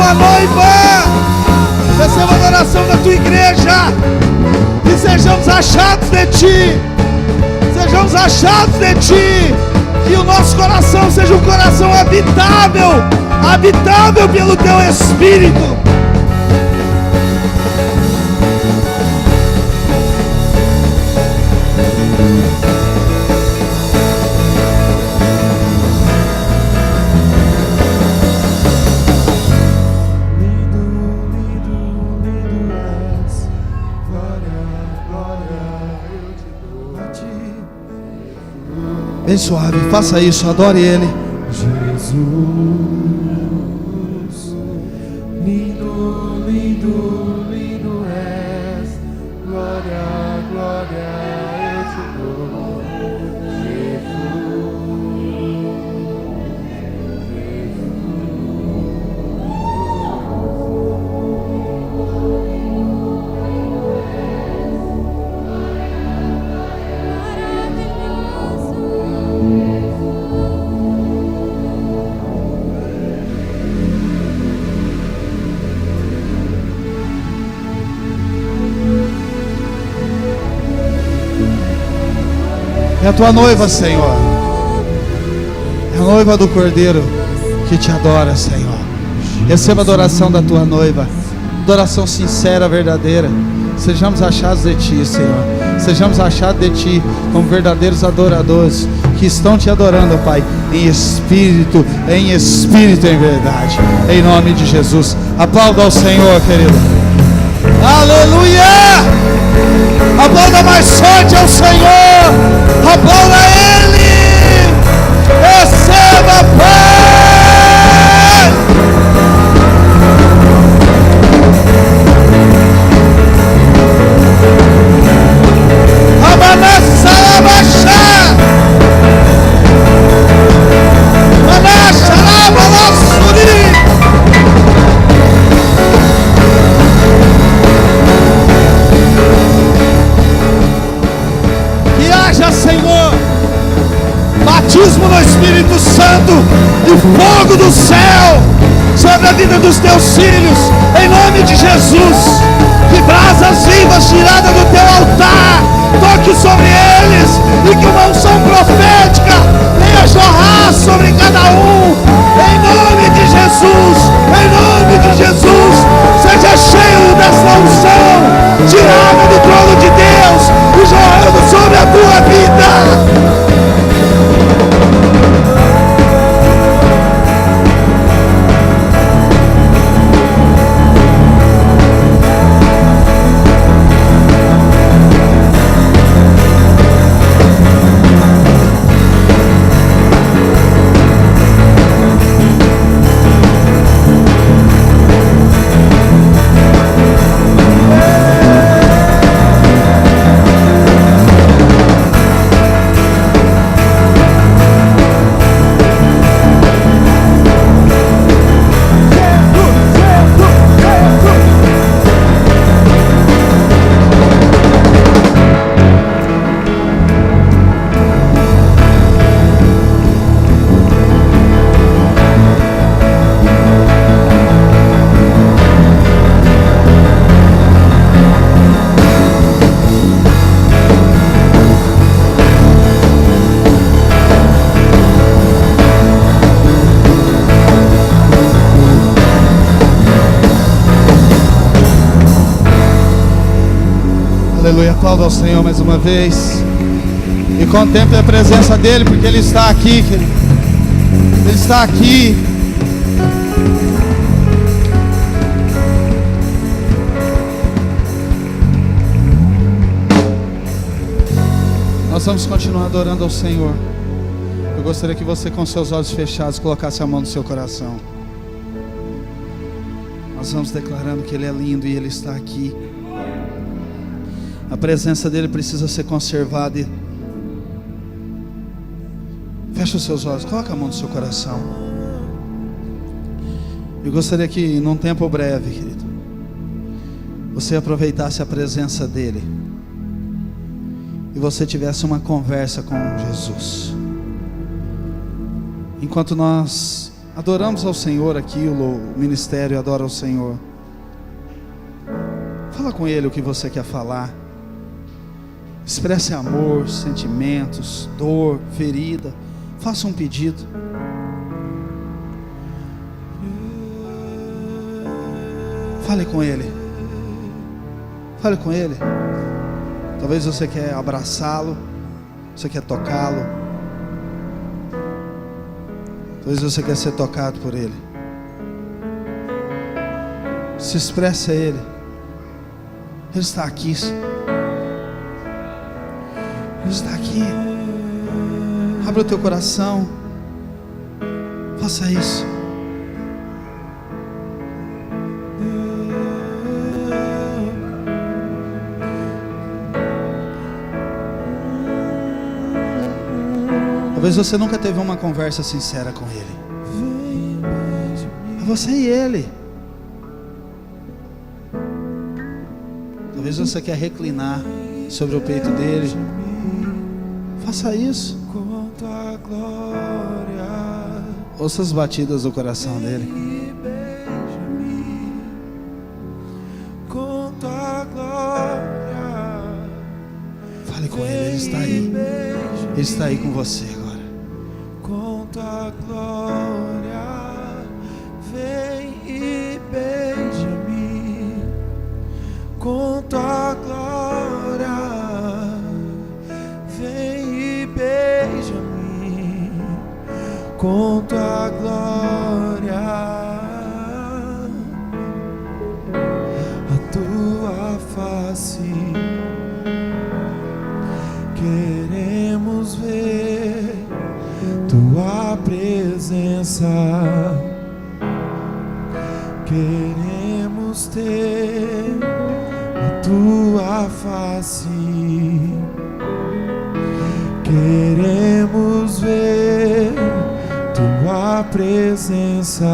tua noiva. Receba a adoração da tua igreja. E sejamos achados de ti. Sejamos achados de ti. Que o nosso coração seja um coração habitável. Habitável pelo teu Espírito. Bem suave, faça isso, adore Ele. Jesus, lindo, lindo, lindo és. Glória, glória, eu te dou. É a tua noiva, Senhor. É a noiva do Cordeiro que te adora, Senhor. Receba a adoração da tua noiva. Adoração sincera, verdadeira. Sejamos achados de ti, Senhor. Sejamos achados de ti como verdadeiros adoradores que estão te adorando, Pai, em espírito em verdade. Em nome de Jesus. Aplauda ao Senhor, querido. Aleluia! Aplauda mais forte ao Senhor. Aplauda Ele. Receba paz. Amanassa abaixar. Manasha lava lassuri. Senhor, batismo no Espírito Santo e fogo do céu sobre a vida dos teus filhos, em nome de Jesus. Que brasas vivas tiradas do teu altar toque sobre eles e que uma unção profética venha jorrar sobre cada um, em nome de Jesus. Em nome de Jesus, seja cheio dessa unção tirada do trono de Deus e jorrando sobre a tua vida. Aleluia, aplauda ao Senhor mais uma vez. E contemple a presença dEle, porque Ele está aqui, querido. Ele está aqui. Nós vamos continuar adorando ao Senhor. Eu gostaria que você, com seus olhos fechados, colocasse a mão no seu coração. Nós vamos declarando que Ele é lindo e Ele está aqui. A presença dEle precisa ser conservada. Feche os seus olhos, coloca a mão no seu coração. Eu gostaria que, num tempo breve, querido, você aproveitasse a presença dEle e você tivesse uma conversa com Jesus. Enquanto nós Adoramos ao Senhor aqui, o ministério adora ao Senhor. Fala com Ele o que você quer falar. Expresse amor, sentimentos, dor, ferida. Faça um pedido. Fale com Ele. Fale com Ele. Talvez você quer abraçá-lo. Você quer tocá-lo. Talvez você quer ser tocado por Ele. Se expresse a Ele. Ele está aqui. Ele está aqui. Abra o teu coração. Faça isso. Talvez você nunca teve uma conversa sincera com Ele. É você e Ele. Talvez você quer reclinar sobre o peito dele. Faça isso. Ouça as batidas do coração dele. Fale com ele, ele está aí. Ele está aí com você agora. Com tua glória, vem e beija-me. Com tua glória, vem e beija-me. Com tua glória, a tua face queremos ver, tua presença queremos ter, a tua face queremos ver, tua presença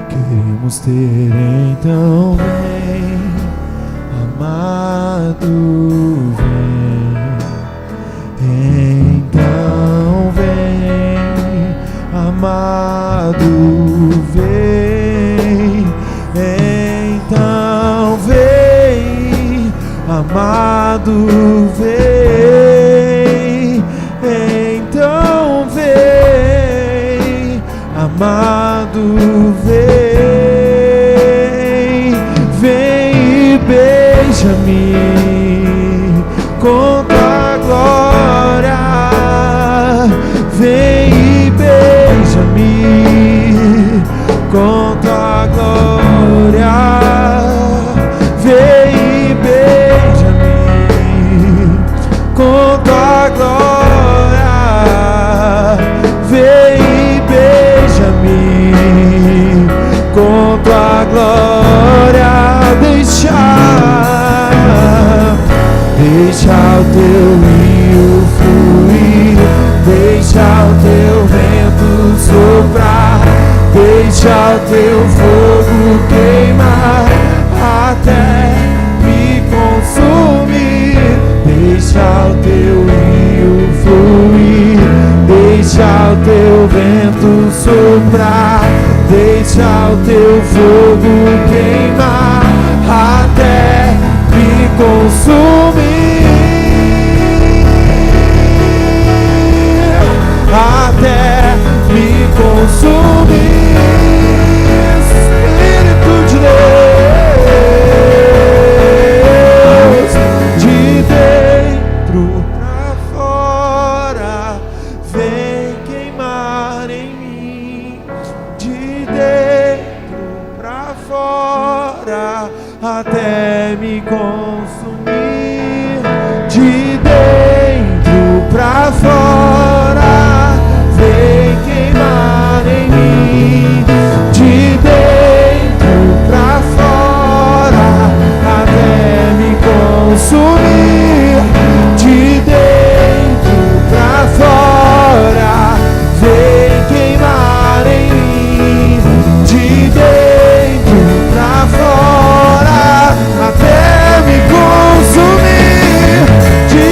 queremos ter. Então vem, amado, vem. Então vem, amado, vem. Então vem, amado, vem. Então vem, amado, vem. Vem e beija-me com tua glória. Vem e beija-me com tua glória. Vem e beija-me com tua glória. Vem e beija-me com tua glória. Deixa o teu rio fluir, deixa o teu vento soprar, deixa o teu fogo queimar até me consumir. Deixa o teu rio fluir, deixa o teu vento soprar, deixa o teu fogo queimar até me consumir. Até me consumir. Espírito de Deus, de dentro pra fora, vem queimar em mim. De dentro pra fora, até me consumir. De dentro pra fora, vem queimar em mim. De dentro pra fora, até me consumir. De dentro pra fora, vem queimar em mim. De dentro pra fora, até me consumir. De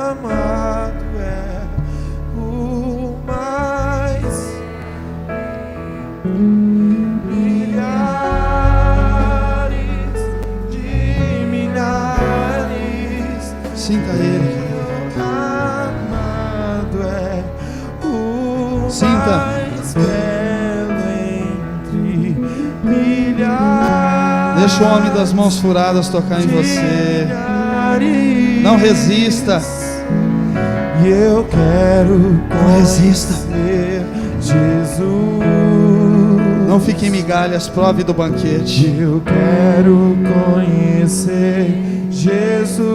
amado é o mais. Milhares de milhares. Sinta Ele. Amado é o Sinta. mais belo entre milhares. Deixa o homem das mãos furadas tocar em você. Não resista. E eu quero Não resista. conhecer Jesus. Não fique em migalhas, prove do banquete. Eu quero conhecer Jesus,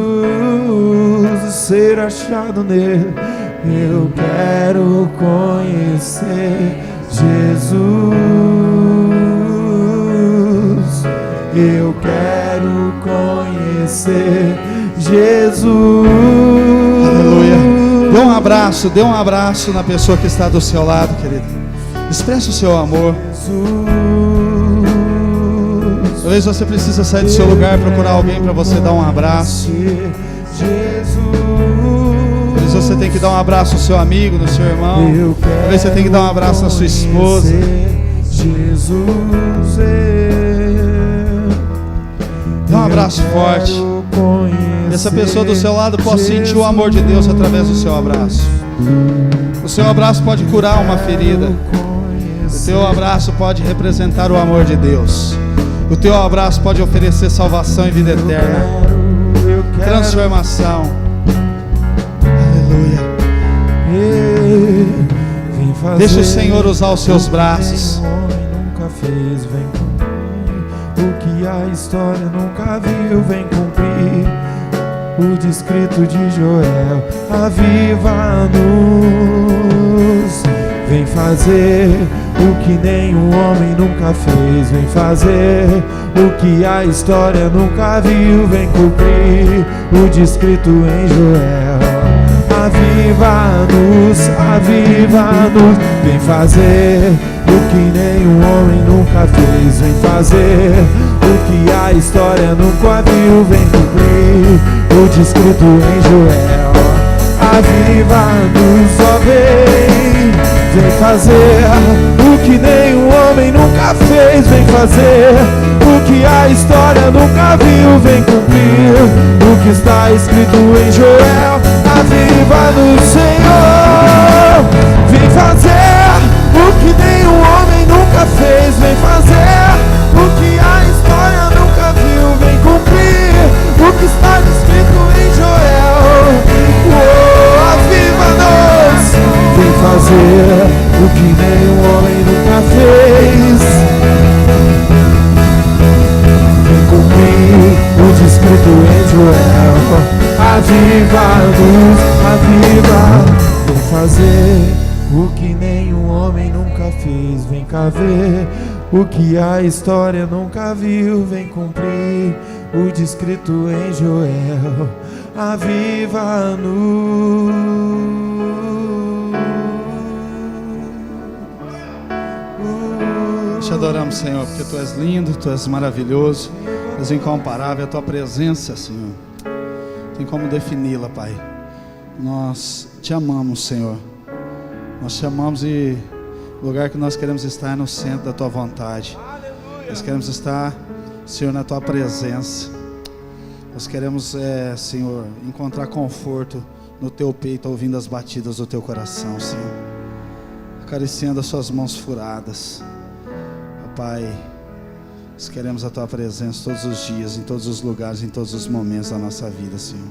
ser achado nele. Eu quero conhecer Jesus. Eu quero conhecer Jesus. Aleluia. Dê um abraço na pessoa que está do seu lado, querido. Expresse o seu amor. Talvez você precisa sair do seu lugar, procurar alguém para você dar um abraço. Talvez você tem que dar um abraço no seu amigo, no seu irmão. Talvez você tenha que dar um abraço na sua esposa. Dá um abraço forte. E essa pessoa do seu lado possa sentir o amor de Deus através do seu abraço. O seu abraço pode curar uma ferida. O teu abraço pode representar o amor de Deus. O teu abraço pode oferecer salvação e vida eterna, transformação. Aleluia. Deixa o Senhor usar os seus braços. Nunca fez, vem cumprir o que a história nunca viu, vem cumprir o descrito de Joel. Aviva-nos, vem fazer o que nenhum homem nunca fez, vem fazer o que a história nunca viu, vem cumprir o descrito em Joel. Aviva-nos, aviva-nos, vem fazer o que nenhum homem nunca fez, vem fazer o que a história nunca viu, vem cumprir o descrito em Joel. Aviva-nos, ó vem fazer o que nenhum homem nunca fez, vem fazer o que a história nunca viu, vem cumprir o que está escrito em Joel. Aviva-nos, Senhor, vem fazer o que nenhum homem nunca fez, vem fazer o que a história nunca viu, vem cumprir o que está escrito em Joel. Oh, aviva-nos, vem fazer o que nenhum homem nunca fez, vem cumprir o descrito em Joel. Aviva-nos, aviva, vem fazer o que nenhum homem nunca fez, vem cá ver o que a história nunca viu, vem cumprir o descrito em Joel. Aviva-nos. Te adoramos, Senhor, porque Tu és lindo, Tu és maravilhoso, Tu és incomparável. A Tua presença, Senhor, tem como defini-la, Pai. Nós Te amamos, Senhor. Nós Te amamos e o lugar que nós queremos estar é no centro da Tua vontade. Nós queremos estar, Senhor, na Tua presença. Nós queremos, Senhor, encontrar conforto no Teu peito, ouvindo as batidas do Teu coração, Senhor. Acariciando as Suas mãos furadas. Pai, nós queremos a Tua presença todos os dias, em todos os lugares, em todos os momentos da nossa vida, Senhor.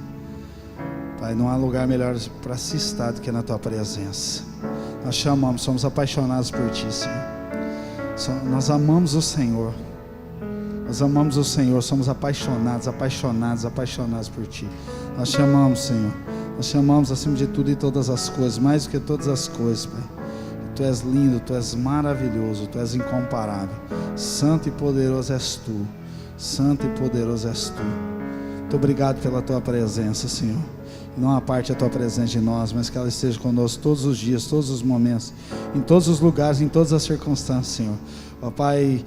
Pai, não há lugar melhor para se estar do que na Tua presença. Nós Te amamos, somos apaixonados por Ti, Senhor. Nós amamos o Senhor. Nós amamos o Senhor, somos apaixonados por Ti. Nós Te amamos, Senhor. Nós Te amamos acima de tudo e todas as coisas, mais do que todas as coisas, Pai. Tu és lindo, Tu és maravilhoso, Tu és incomparável. Santo e poderoso és Tu. Santo e poderoso és Tu. Muito obrigado pela Tua presença, Senhor. Não aparte a Tua presença de nós, mas que ela esteja conosco todos os dias, todos os momentos, em todos os lugares, em todas as circunstâncias, Senhor. Ó Pai,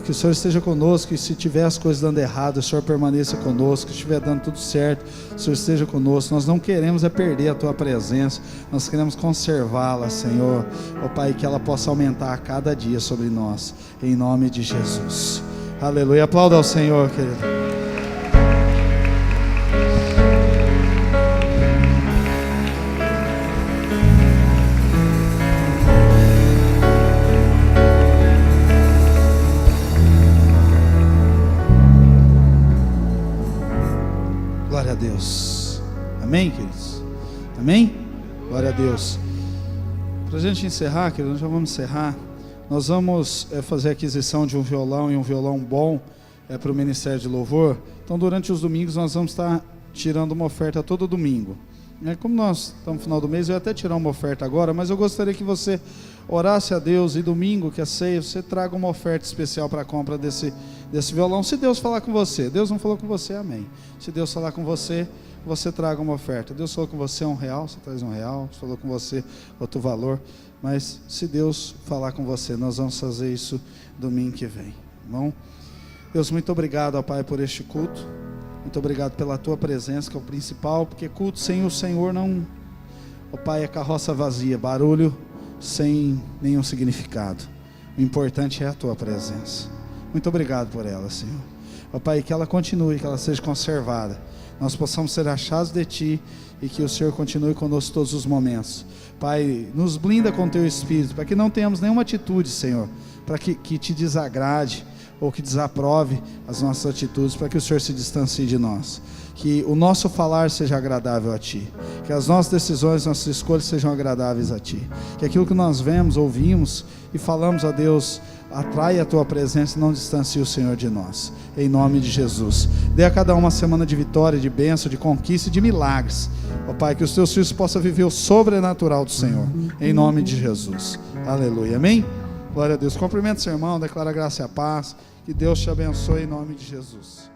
que o Senhor esteja conosco, e se tiver as coisas dando errado, o Senhor permaneça conosco. Se estiver dando tudo certo, o Senhor esteja conosco. Nós não queremos perder a Tua presença, nós queremos conservá-la, Senhor. Ó Pai, que ela possa aumentar a cada dia sobre nós, em nome de Jesus. Aleluia. Aplauda ao Senhor, querido. Glória a Deus. Amém, queridos? Amém? Glória a Deus. Para a gente encerrar, queridos, nós já vamos encerrar. Nós vamos fazer a aquisição de um violão, e um violão bom para o Ministério de Louvor. Então, durante os domingos, nós vamos estar tirando uma oferta todo domingo. Como nós estamos no final do mês, eu ia até tirar uma oferta agora, mas eu gostaria que você orasse a Deus, e domingo, que é ceia, você traga uma oferta especial para a compra desse violão. Se Deus falar com você, Deus não falou com você, amém. Se Deus falar com você, você traga uma oferta. Deus falou com você R$1, você traz R$1. Falou com você outro valor, mas se Deus falar com você, nós vamos fazer isso domingo que vem, bom? Deus, muito obrigado, ó Pai, por este culto. Muito obrigado pela Tua presença, que é o principal, porque culto sem o Senhor não, ó Pai, é carroça vazia, barulho sem nenhum significado. O importante é a Tua presença. Muito obrigado por ela, Senhor. Ó Pai, que ela continue, que ela seja conservada, nós possamos ser achados de Ti, e que o Senhor continue conosco todos os momentos. Pai, nos blinda com Teu Espírito, para que não tenhamos nenhuma atitude, Senhor, para que Te desagrade, ou que desaprove as nossas atitudes, para que o Senhor se distancie de nós. Que o nosso falar seja agradável a Ti, que as nossas decisões, nossas escolhas sejam agradáveis a Ti, que aquilo que nós vemos, ouvimos e falamos a Deus atrai a Tua presença e não distancie o Senhor de nós, em nome de Jesus. Dê a cada uma semana de vitória, de bênção, de conquista e de milagres, ó Pai, que os Teus filhos possam viver o sobrenatural do Senhor, em nome de Jesus. Aleluia, amém? Glória a Deus. Cumprimenta seu irmão, declara graça e a paz. Que Deus te abençoe em nome de Jesus.